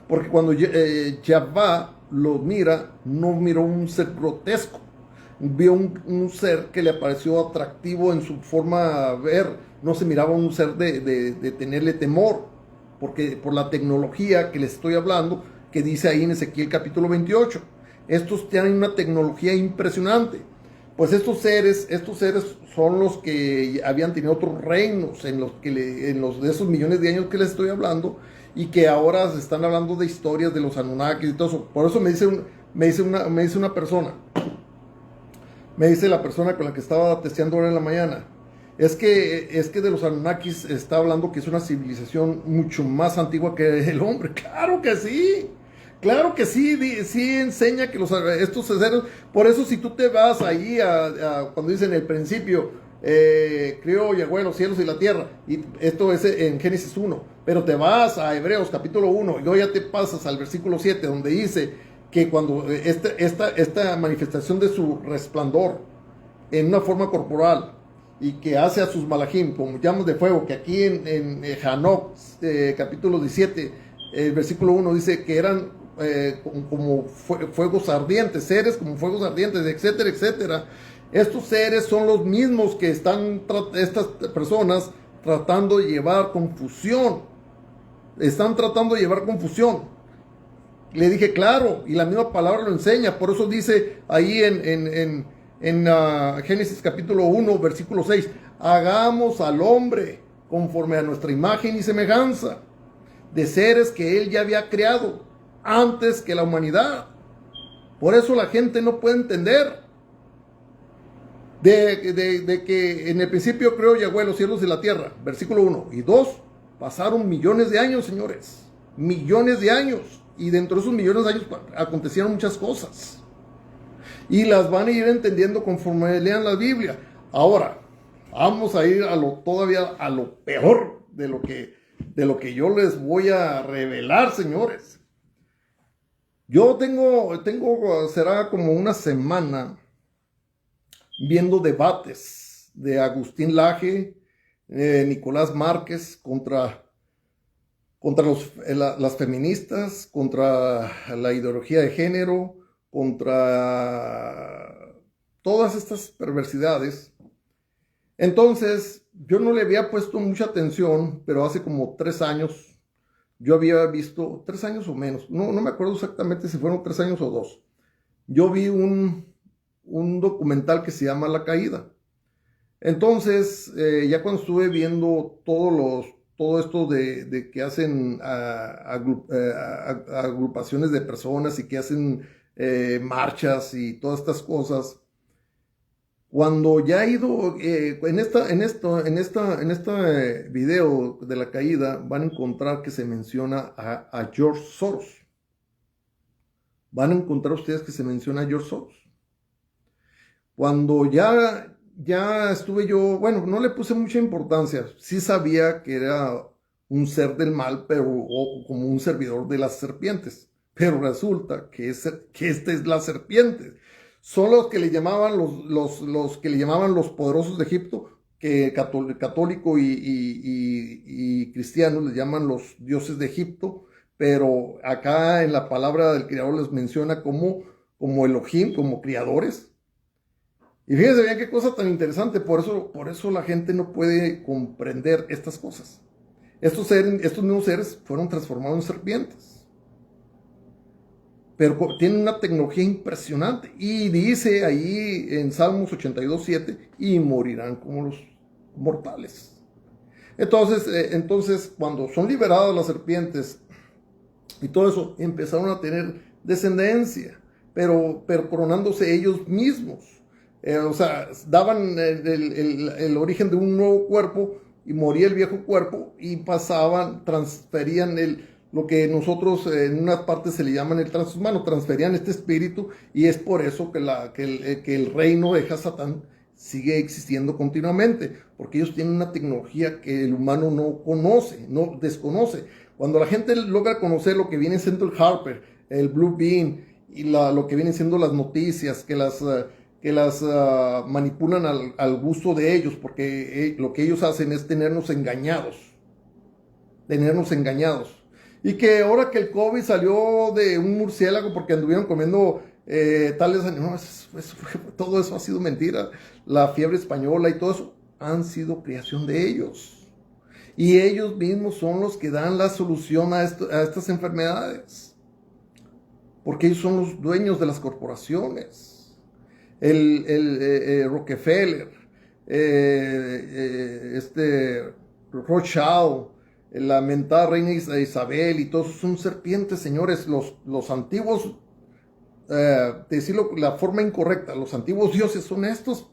Speaker 1: porque cuando Yahvá los mira, no miró un ser grotesco, vio un ser que le pareció atractivo en su forma de ver, no se miraba un ser de tenerle temor, porque por la tecnología que les estoy hablando, que dice ahí en Ezequiel capítulo 28, estos tienen una tecnología impresionante. Pues estos seres son los que habían tenido otros reinos en los de esos millones de años que les estoy hablando, y que ahora se están hablando de historias de los Anunnakis y todo eso. Por eso me dice una persona, me dice la persona con la que estaba testeando ahora en la mañana, Es que de los Anunnakis está hablando que es una civilización mucho más antigua que el hombre. Claro que sí. Claro que sí, sí enseña que estos seres, por eso si tú te vas ahí cuando dicen el principio, crió Yahweh los cielos y la tierra, y esto es en Génesis 1, pero te vas a Hebreos capítulo 1 y luego ya te pasas al versículo 7 donde dice que cuando esta manifestación de su resplandor en una forma corporal y que hace a sus malajim como llamas de fuego, que aquí en Hanok capítulo 17, el versículo 1 dice que eran como fuegos ardientes, seres como fuegos ardientes, etcétera, etcétera. Estos seres son los mismos que están estas personas tratando de llevar confusión. Están tratando de llevar confusión. Le dije, claro, y la misma palabra lo enseña. Por eso dice ahí en Génesis capítulo 1, versículo 6, hagamos al hombre conforme a nuestra imagen y semejanza, de seres que él ya había creado antes que la humanidad. Por eso la gente no puede entender de que en el principio creó Yahweh los cielos y la tierra, versículo 1 y 2, pasaron millones de años, señores, millones de años, y dentro de esos millones de años acontecieron muchas cosas, y las van a ir entendiendo conforme lean la Biblia. Ahora, vamos a ir todavía a lo peor de lo que yo les voy a revelar, señores. Yo será como una semana viendo debates de Agustín Laje, Nicolás Márquez contra las feministas, contra la ideología de género, contra todas estas perversidades. Entonces, yo no le había puesto mucha atención, pero hace como 3 años yo había visto, 3 años o menos, no me acuerdo exactamente si fueron 3 años o 2. Yo vi un documental que se llama La Caída. Entonces, ya cuando estuve viendo todo esto de que hacen agrupaciones de personas y que hacen marchas y todas estas cosas, cuando ya he ido en este video de La Caída, van a encontrar que se menciona a George Soros. Van a encontrar ustedes que se menciona a George Soros. Cuando ya estuve yo, bueno, no le puse mucha importancia. Sí sabía que era un ser del mal, pero como un servidor de las serpientes. Pero resulta que esta es la serpiente. Son los que le llamaban los que le llamaban los poderosos de Egipto, que católico y cristianos les llaman los dioses de Egipto, pero acá en la palabra del Creador les menciona como Elohim, como criadores. Y fíjense bien qué cosa tan interesante, por eso la gente no puede comprender estas cosas. Estos mismos seres fueron transformados en serpientes. Pero tienen una tecnología impresionante. Y dice ahí en Salmos 82:7, y morirán como los mortales. Entonces, cuando son liberadas las serpientes y todo eso, empezaron a tener descendencia, pero coronándose ellos mismos. O sea, daban el origen de un nuevo cuerpo y moría el viejo cuerpo y transferían lo que nosotros en una parte se le llaman el transhumano, transferían este espíritu, y es por eso que el reino de Hasatán sigue existiendo continuamente, porque ellos tienen una tecnología que el humano no conoce, no desconoce. Cuando la gente logra conocer lo que viene siendo el Harper, el Blue Beam y lo que vienen siendo las noticias, que las manipulan al gusto de ellos, porque lo que ellos hacen es tenernos engañados. Y que ahora que el COVID salió de un murciélago porque anduvieron comiendo tales animales, todo eso ha sido mentira. La fiebre española y todo eso han sido creación de ellos. Y ellos mismos son los que dan la solución a estas enfermedades. Porque ellos son los dueños de las corporaciones. Rockefeller, Rothschild, la mentada reina Isabel y todos son serpientes, señores. Los antiguos, decirlo la forma incorrecta, los antiguos dioses son estos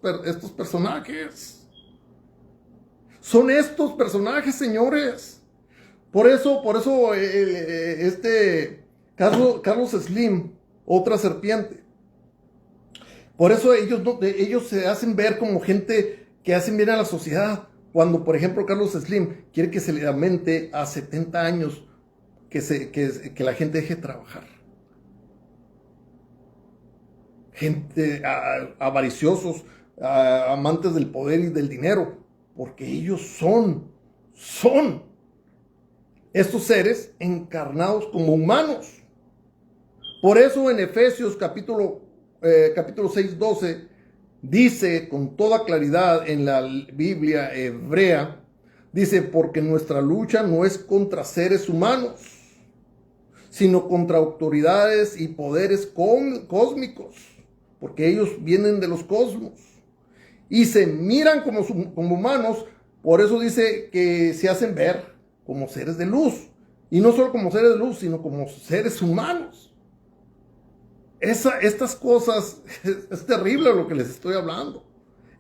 Speaker 1: personajes. Son estos personajes, señores. Por eso, Carlos Slim, otra serpiente. Por eso ellos se hacen ver como gente que hacen bien a la sociedad. Cuando, por ejemplo, Carlos Slim quiere que se le aumente a 70 años que la gente deje de trabajar. Gente, avariciosos, amantes del poder y del dinero, porque ellos son estos seres encarnados como humanos. Por eso en Efesios capítulo 6:12 dice con toda claridad en la Biblia hebrea, dice, porque nuestra lucha no es contra seres humanos, sino contra autoridades y poderes cósmicos, porque ellos vienen de los cosmos y se miran como humanos. Por eso dice que se hacen ver como seres de luz, y no solo como seres de luz, sino como seres humanos. Estas cosas, es terrible lo que les estoy hablando.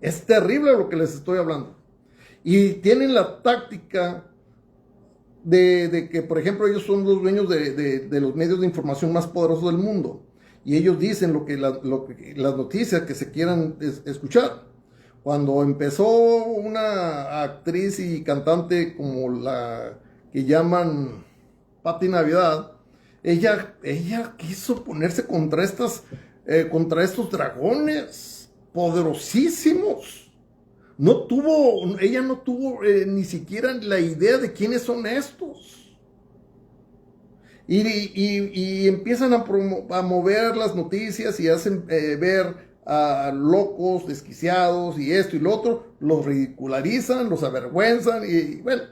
Speaker 1: Es terrible lo que les estoy hablando. Y tienen la táctica de que, por ejemplo, ellos son los dueños de los medios de información más poderosos del mundo. Y ellos dicen las noticias que se quieran escuchar. Cuando empezó una actriz y cantante como la que llaman Pati Navidad, ella quiso ponerse contra estos dragones poderosísimos. Ella no tuvo ni siquiera la idea de quiénes son estos. Y empiezan a mover las noticias y hacen ver a locos, desquiciados y esto y lo otro, los ridicularizan, los avergüenzan y bueno,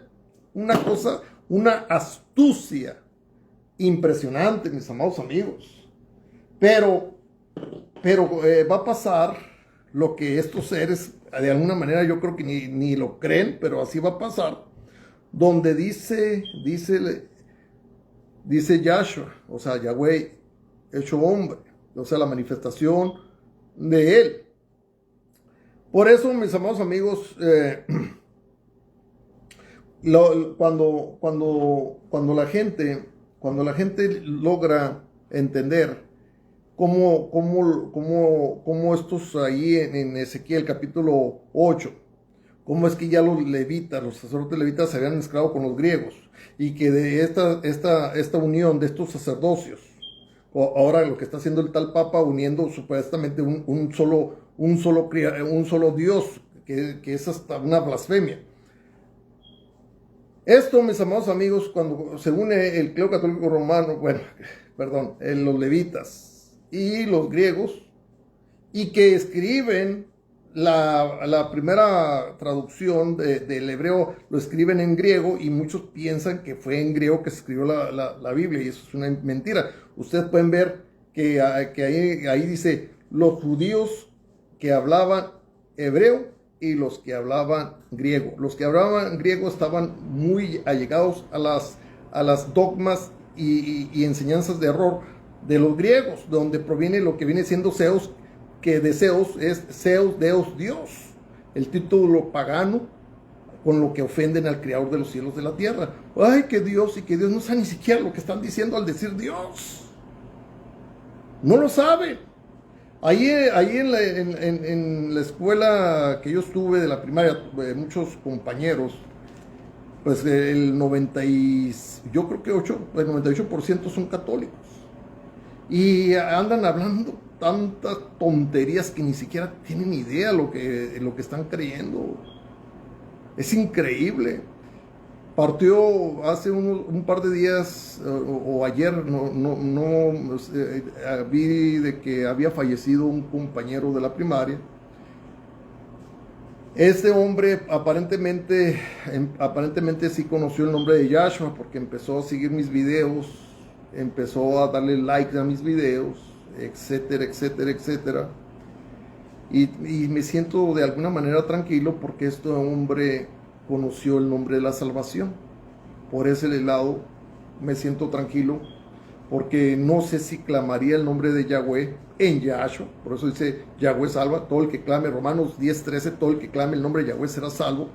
Speaker 1: una astucia impresionante, mis amados amigos. Pero va a pasar lo que estos seres, de alguna manera yo creo que ni lo creen, pero así va a pasar, donde dice Yahshua, o sea, Yahweh hecho hombre, o sea, la manifestación de él. Por eso, mis amados amigos, cuando la gente logra entender cómo estos ahí en Ezequiel capítulo 8, cómo es que ya los sacerdotes levitas se habían mezclado con los griegos, y que de esta unión de estos sacerdocios, ahora lo que está haciendo el tal Papa, uniendo supuestamente un solo Dios, que es hasta una blasfemia. Esto, mis amados amigos, cuando se une el clero católico romano, los levitas y los griegos, y que escriben la primera traducción del hebreo, lo escriben en griego, y muchos piensan que fue en griego que se escribió la Biblia, y eso es una mentira. Ustedes pueden ver que ahí dice los judíos que hablaban hebreo y los que hablaban griego. Los que hablaban griego estaban muy allegados a las dogmas y enseñanzas de error de los griegos, donde proviene lo que viene siendo Zeus, que de Zeus es Zeus, Deus, Dios, el título pagano con lo que ofenden al Creador de los cielos y de la tierra. Ay, que Dios no sabe ni siquiera lo que están diciendo al decir Dios. No lo saben. Ahí en la escuela que yo estuve de la primaria, muchos compañeros, pues el 98% son católicos. Y andan hablando tantas tonterías que ni siquiera tienen idea lo que están creyendo. Es increíble. Partió hace un par de días o ayer, vi de que había fallecido un compañero de la primaria. Este hombre aparentemente sí conoció el nombre de Yahshua, porque empezó a seguir mis videos, empezó a darle like a mis videos, etcétera, etcétera, etcétera. Y me siento de alguna manera tranquilo porque este hombre conoció el nombre de la salvación. Por ese lado me siento tranquilo, porque no sé si clamaría el nombre de Yahweh en Yahshua. Por eso dice Yahweh salva, todo el que clame, Romanos 10:13, todo el que clame el nombre de Yahweh será salvo.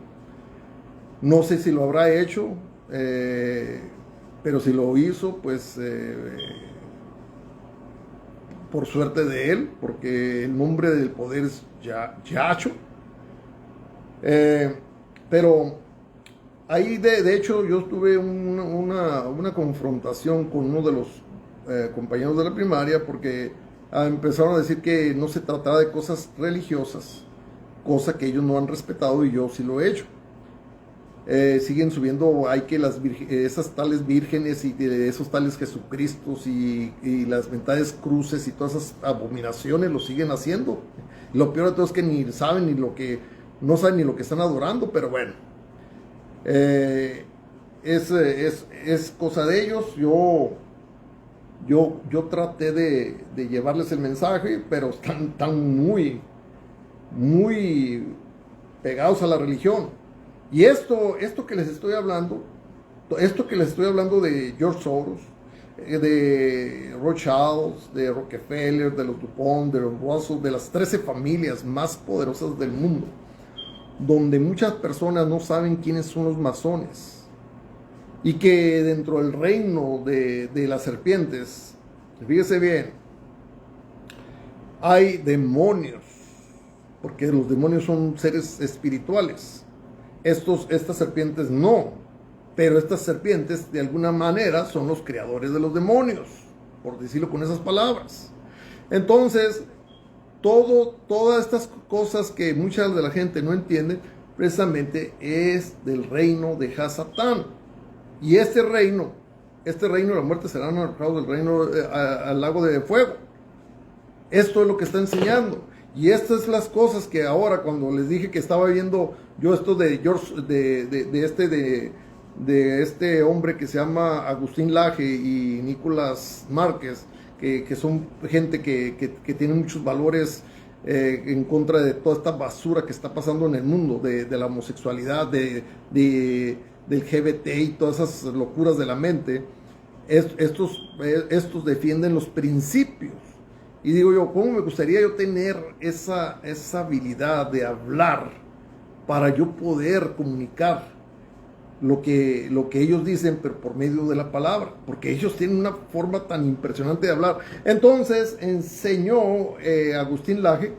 Speaker 1: No sé si lo habrá hecho, pero si lo hizo, pues por suerte de él, porque el nombre del poder es Yacho. Eh, pero ahí de hecho yo tuve una confrontación con uno de los compañeros de la primaria porque empezaron a decir que no se trataba de cosas religiosas, cosa que ellos no han respetado y yo sí lo he hecho. Siguen subiendo, hay que esas tales vírgenes y esos tales Jesucristos y las mentales cruces y todas esas abominaciones lo siguen haciendo. Lo peor de todo es que ni saben ni lo que, no saben ni lo que están adorando, pero bueno, eh, es cosa de ellos. Yo traté de llevarles el mensaje, pero están muy pegados a la religión. Y esto que les estoy hablando, de George Soros, de Rothschild, de Rockefeller, de los Dupont, de los Russell, de las 13 familias más poderosas del mundo, donde muchas personas no saben quiénes son los masones, y que dentro del reino de las serpientes, fíjese bien, hay demonios, porque los demonios son seres espirituales. Estas serpientes no, pero estas serpientes de alguna manera son los creadores de los demonios, por decirlo con esas palabras. Entonces, todas estas cosas que mucha de la gente no entiende, precisamente es del reino de Hasatán. Y este reino de la muerte serán arrojados del reino al lago de fuego. Esto es lo que está enseñando. Y estas son las cosas que ahora, cuando les dije que estaba viendo yo esto de George, de este hombre que se llama Agustín Laje y Nicolás Márquez, que son gente que tiene muchos valores en contra de toda esta basura que está pasando en el mundo, de la homosexualidad, del LGBT y todas esas locuras de la mente. Estos defienden los principios. Y digo yo, ¿cómo me gustaría yo tener esa habilidad de hablar para yo poder comunicar lo que ellos dicen, pero por medio de la palabra? Porque ellos tienen una forma tan impresionante de hablar. Entonces enseñó Agustín Laje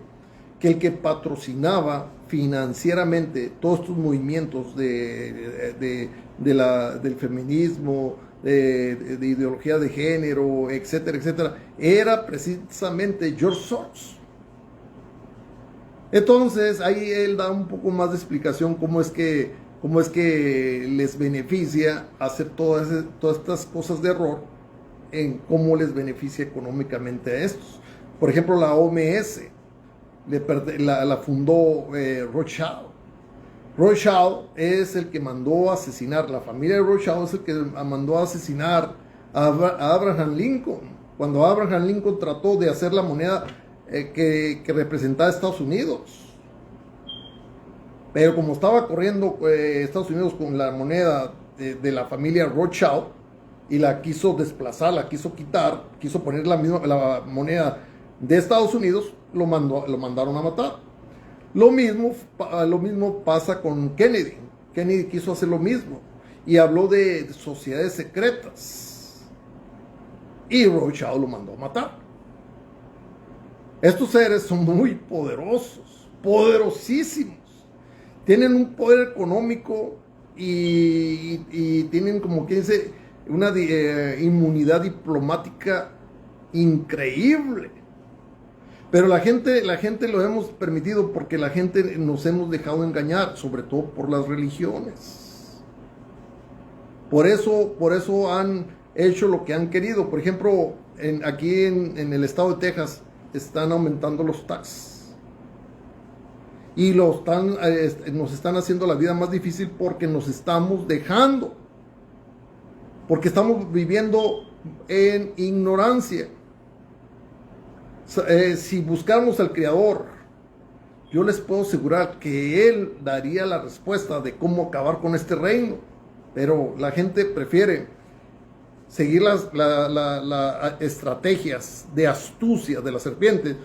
Speaker 1: que el que patrocinaba financieramente todos estos movimientos del feminismo, de ideología de género, etcétera, etcétera, era precisamente George Soros. Entonces ahí él da un poco más de explicación cómo es que les beneficia hacer todas estas cosas de error, en cómo les beneficia económicamente a estos. Por ejemplo, la OMS la fundó Rothschild. Rothschild es el que mandó a asesinar, la familia de Rothschild es el que mandó a asesinar a Abraham Lincoln, cuando Abraham Lincoln trató de hacer la moneda que representaba a Estados Unidos. Pero como estaba corriendo Estados Unidos con la moneda de la familia Rothschild y la quiso desplazar, la quiso quitar, quiso poner la moneda de Estados Unidos, lo mandaron a matar. Lo mismo pasa con Kennedy. Kennedy quiso hacer lo mismo y habló de sociedades secretas y Rothschild lo mandó a matar. Estos seres son muy poderosos, poderosísimos. Tienen un poder económico y tienen, como quien dice, una inmunidad diplomática increíble. Pero la gente lo hemos permitido porque la gente nos hemos dejado engañar, sobre todo por las religiones. Por eso han hecho lo que han querido. Por ejemplo, aquí en el estado de Texas están aumentando los taxes. Y nos están haciendo la vida más difícil porque nos estamos dejando. Porque estamos viviendo en ignorancia. Si buscáramos al Creador, yo les puedo asegurar que Él daría la respuesta de cómo acabar con este reino. Pero la gente prefiere seguir las estrategias de astucia de la serpiente,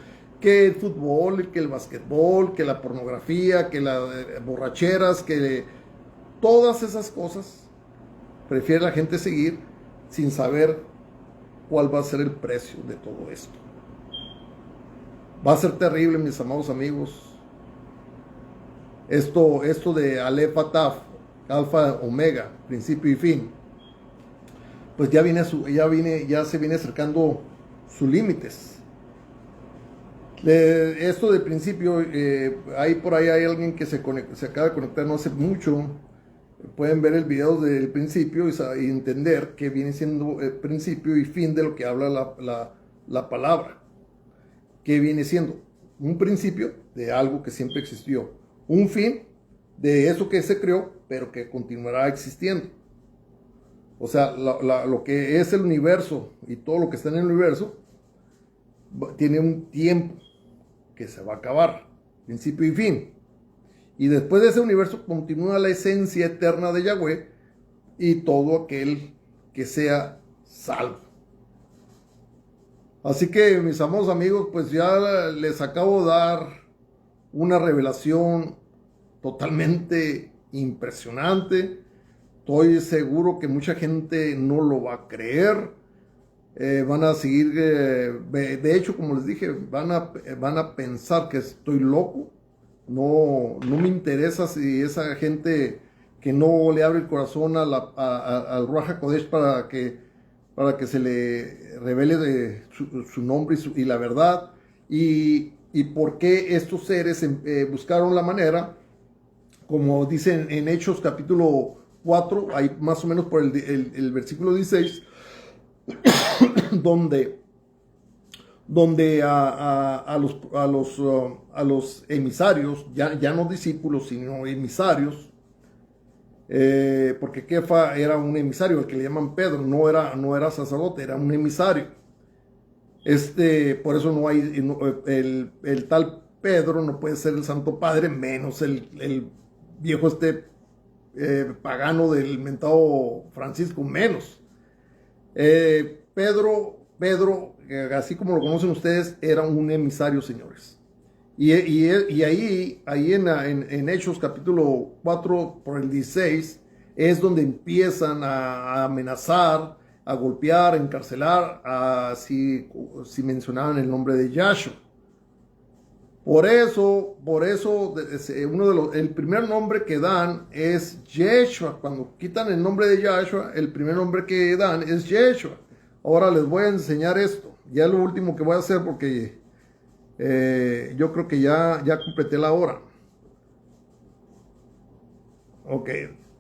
Speaker 1: que el fútbol, que el basquetbol, que la pornografía, que las borracheras, que todas esas cosas prefiere la gente seguir sin saber cuál va a ser el precio de todo esto. Va a ser terrible, mis amados amigos. Esto de Aleph Taf, Alfa Omega, principio y fin, pues ya se viene acercando sus límites. Esto de principio, por ahí hay alguien que se acaba de conectar no hace mucho. Pueden ver el video del principio y entender que viene siendo el principio y fin de lo que habla la palabra. Que viene siendo un principio de algo que siempre existió, un fin de eso que se creó, pero que continuará existiendo. O sea, lo que es el universo y todo lo que está en el universo tiene un tiempo que se va a acabar, principio y fin. Y después de ese universo continúa la esencia eterna de Yahweh y todo aquel que sea salvo. Así que, mis amados amigos, pues ya les acabo de dar una revelación totalmente impresionante. Estoy seguro que mucha gente no lo va a creer. Van a seguir, de hecho, como les dije, van a pensar que estoy loco. No me interesa si esa gente que no le abre el corazón al Ruach HaKodesh para que se le revele de su nombre y la verdad, y por qué estos seres buscaron la manera, como dicen en Hechos capítulo 4, ahí más o menos por el versículo 16, donde a los emisarios, ya no discípulos, sino emisarios, porque Kefa era un emisario, el que le llaman Pedro, no era sacerdote, era un emisario. Por eso no hay, el tal Pedro no puede ser el Santo Padre, menos el viejo pagano del mentado Francisco, menos. Pedro, así como lo conocen ustedes, era un emisario, señores. Y ahí en Hechos capítulo 4 por el 16 es donde empiezan a amenazar, a golpear, a encarcelar, si mencionaban el nombre de Yahshua. Por eso el primer nombre que dan es Yeshua. Cuando quitan el nombre de Yahshua, el primer nombre que dan es Yeshua. Ahora les voy a enseñar esto. Ya es lo último que voy a hacer porque yo creo que ya completé la hora. Ok,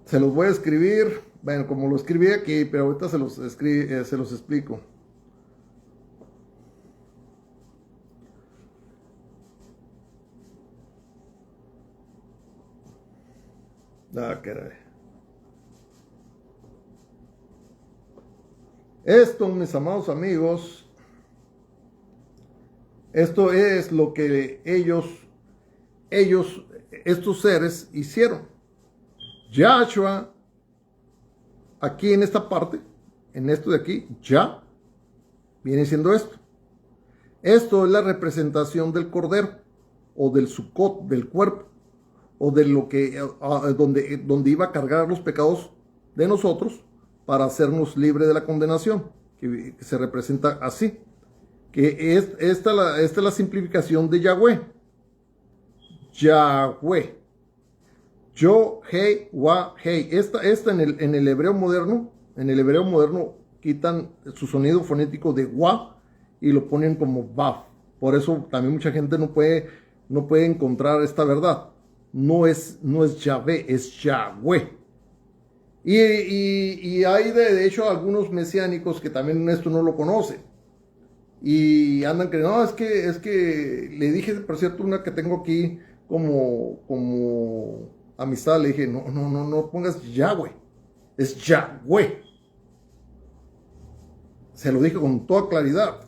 Speaker 1: se los voy a escribir. Bueno, como lo escribí aquí, pero ahorita se los explico. Caray. Esto, mis amados amigos, esto es lo que estos seres hicieron. Yahshua, aquí en esta parte, en esto de aquí, ya viene siendo esto. Esto es la representación del cordero o del Sukkot, del cuerpo, o de lo que donde iba a cargar los pecados de nosotros para hacernos libres de la condenación, que se representa así, que esta es la simplificación de Yahweh. Yahweh. Yo, Hei, Wa, Hei. Esta en el hebreo moderno, quitan su sonido fonético de Wa y lo ponen como Baf. Por eso también mucha gente no puede encontrar esta verdad. No es Yahvé, es Yahweh. Y hay de hecho algunos mesiánicos que también esto no lo conocen. Y andan creyendo, no, es que le dije, por cierto, una que tengo aquí como amistad, le dije, no pongas Yahweh, es Yahweh. Se lo dije con toda claridad.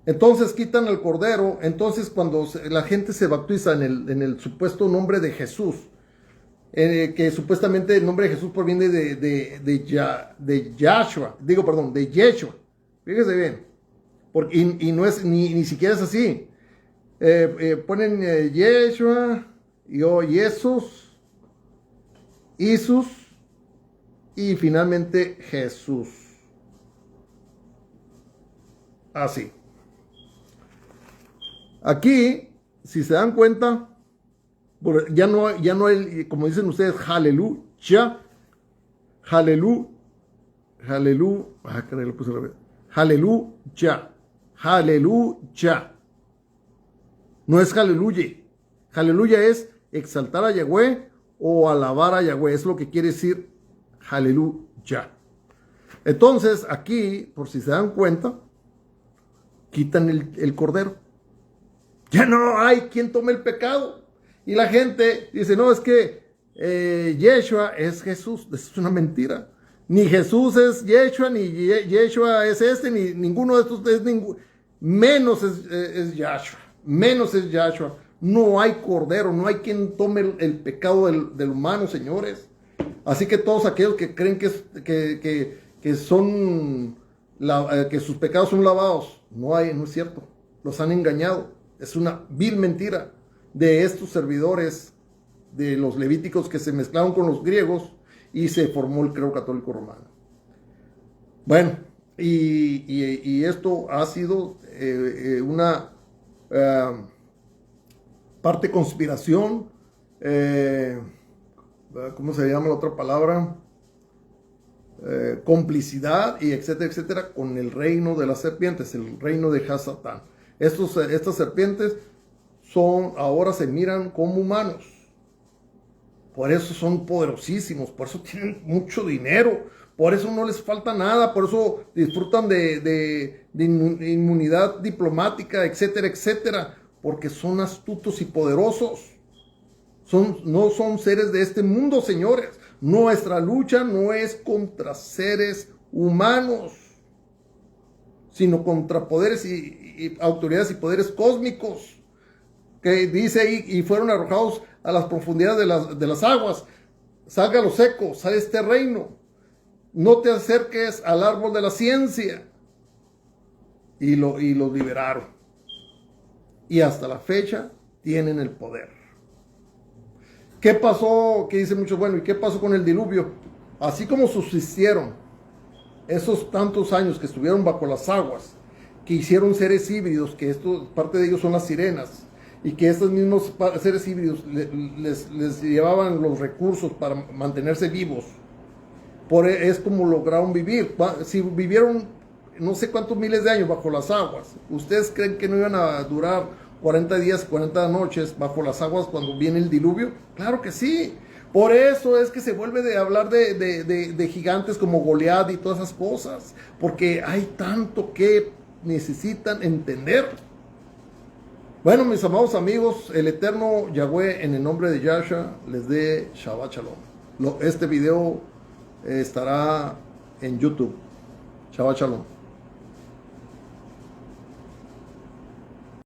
Speaker 1: Entonces quitan el cordero. Entonces cuando la gente se bautiza en el supuesto nombre de Jesús, que supuestamente el nombre de Jesús proviene de Yahshua, de Yeshua. Fíjese bien, y no es ni siquiera es así. Ponen Yeshua y Jesús, Isus y finalmente Jesús. Así. Aquí, si se dan cuenta, ya no hay, como dicen ustedes, aleluya, aleluya, aleluya, caray, lo puse al revés. Aleluya, aleluya. No es aleluya. Aleluya es exaltar a Yahweh o alabar a Yahweh. Es lo que quiere decir aleluya. Entonces, aquí, por si se dan cuenta, quitan el cordero. Ya no hay quien tome el pecado. Y la gente dice, no, es que Yeshua es Jesús. Eso es una mentira. Ni Jesús es Yeshua, ni Yeshua es ni ninguno de estos es ninguno. Menos es Yahshua. Menos es Yahshua. No hay cordero, no hay quien tome el pecado del humano, señores. Así que todos aquellos que creen que son que sus pecados son lavados, no es cierto. Los han engañado. Es una vil mentira de estos servidores de los levíticos que se mezclaron con los griegos y se formó el credo católico romano. Bueno, y esto ha sido una parte conspiración, ¿cómo se llama la otra palabra? Complicidad y etcétera, etcétera, con el reino de las serpientes, el reino de Hasatán. Estas serpientes ahora se miran como humanos. Por eso son poderosísimos, por eso tienen mucho dinero, por eso no les falta nada, por eso disfrutan de inmunidad diplomática, etcétera, etcétera, porque son astutos y poderosos. No son seres de este mundo, señores. Nuestra lucha no es contra seres humanos, sino contra poderes y autoridades y poderes cósmicos, que dice ahí, y fueron arrojados a las profundidades de las aguas. Salga lo seco, sale este reino. No te acerques al árbol de la ciencia. Y los liberaron. Y hasta la fecha tienen el poder. ¿Qué pasó? Que dicen muchos, bueno, ¿y qué pasó con el diluvio? Así como subsistieron esos tantos años que estuvieron bajo las aguas, que hicieron seres híbridos, que parte de ellos son las sirenas, y que estos mismos seres híbridos les llevaban los recursos para mantenerse vivos. Es como lograron vivir. Si vivieron no sé cuántos miles de años bajo las aguas, ¿ustedes creen que no iban a durar 40 días, 40 noches bajo las aguas cuando viene el diluvio? Claro que sí. Por eso es que se vuelve a hablar de gigantes como Goliat y todas esas cosas, porque hay tanto que necesitan entender. Bueno, mis amados amigos, el eterno Yahweh, en el nombre de Yahshua, les dé Shabbat Shalom. Este video estará en YouTube. Shabbat Shalom.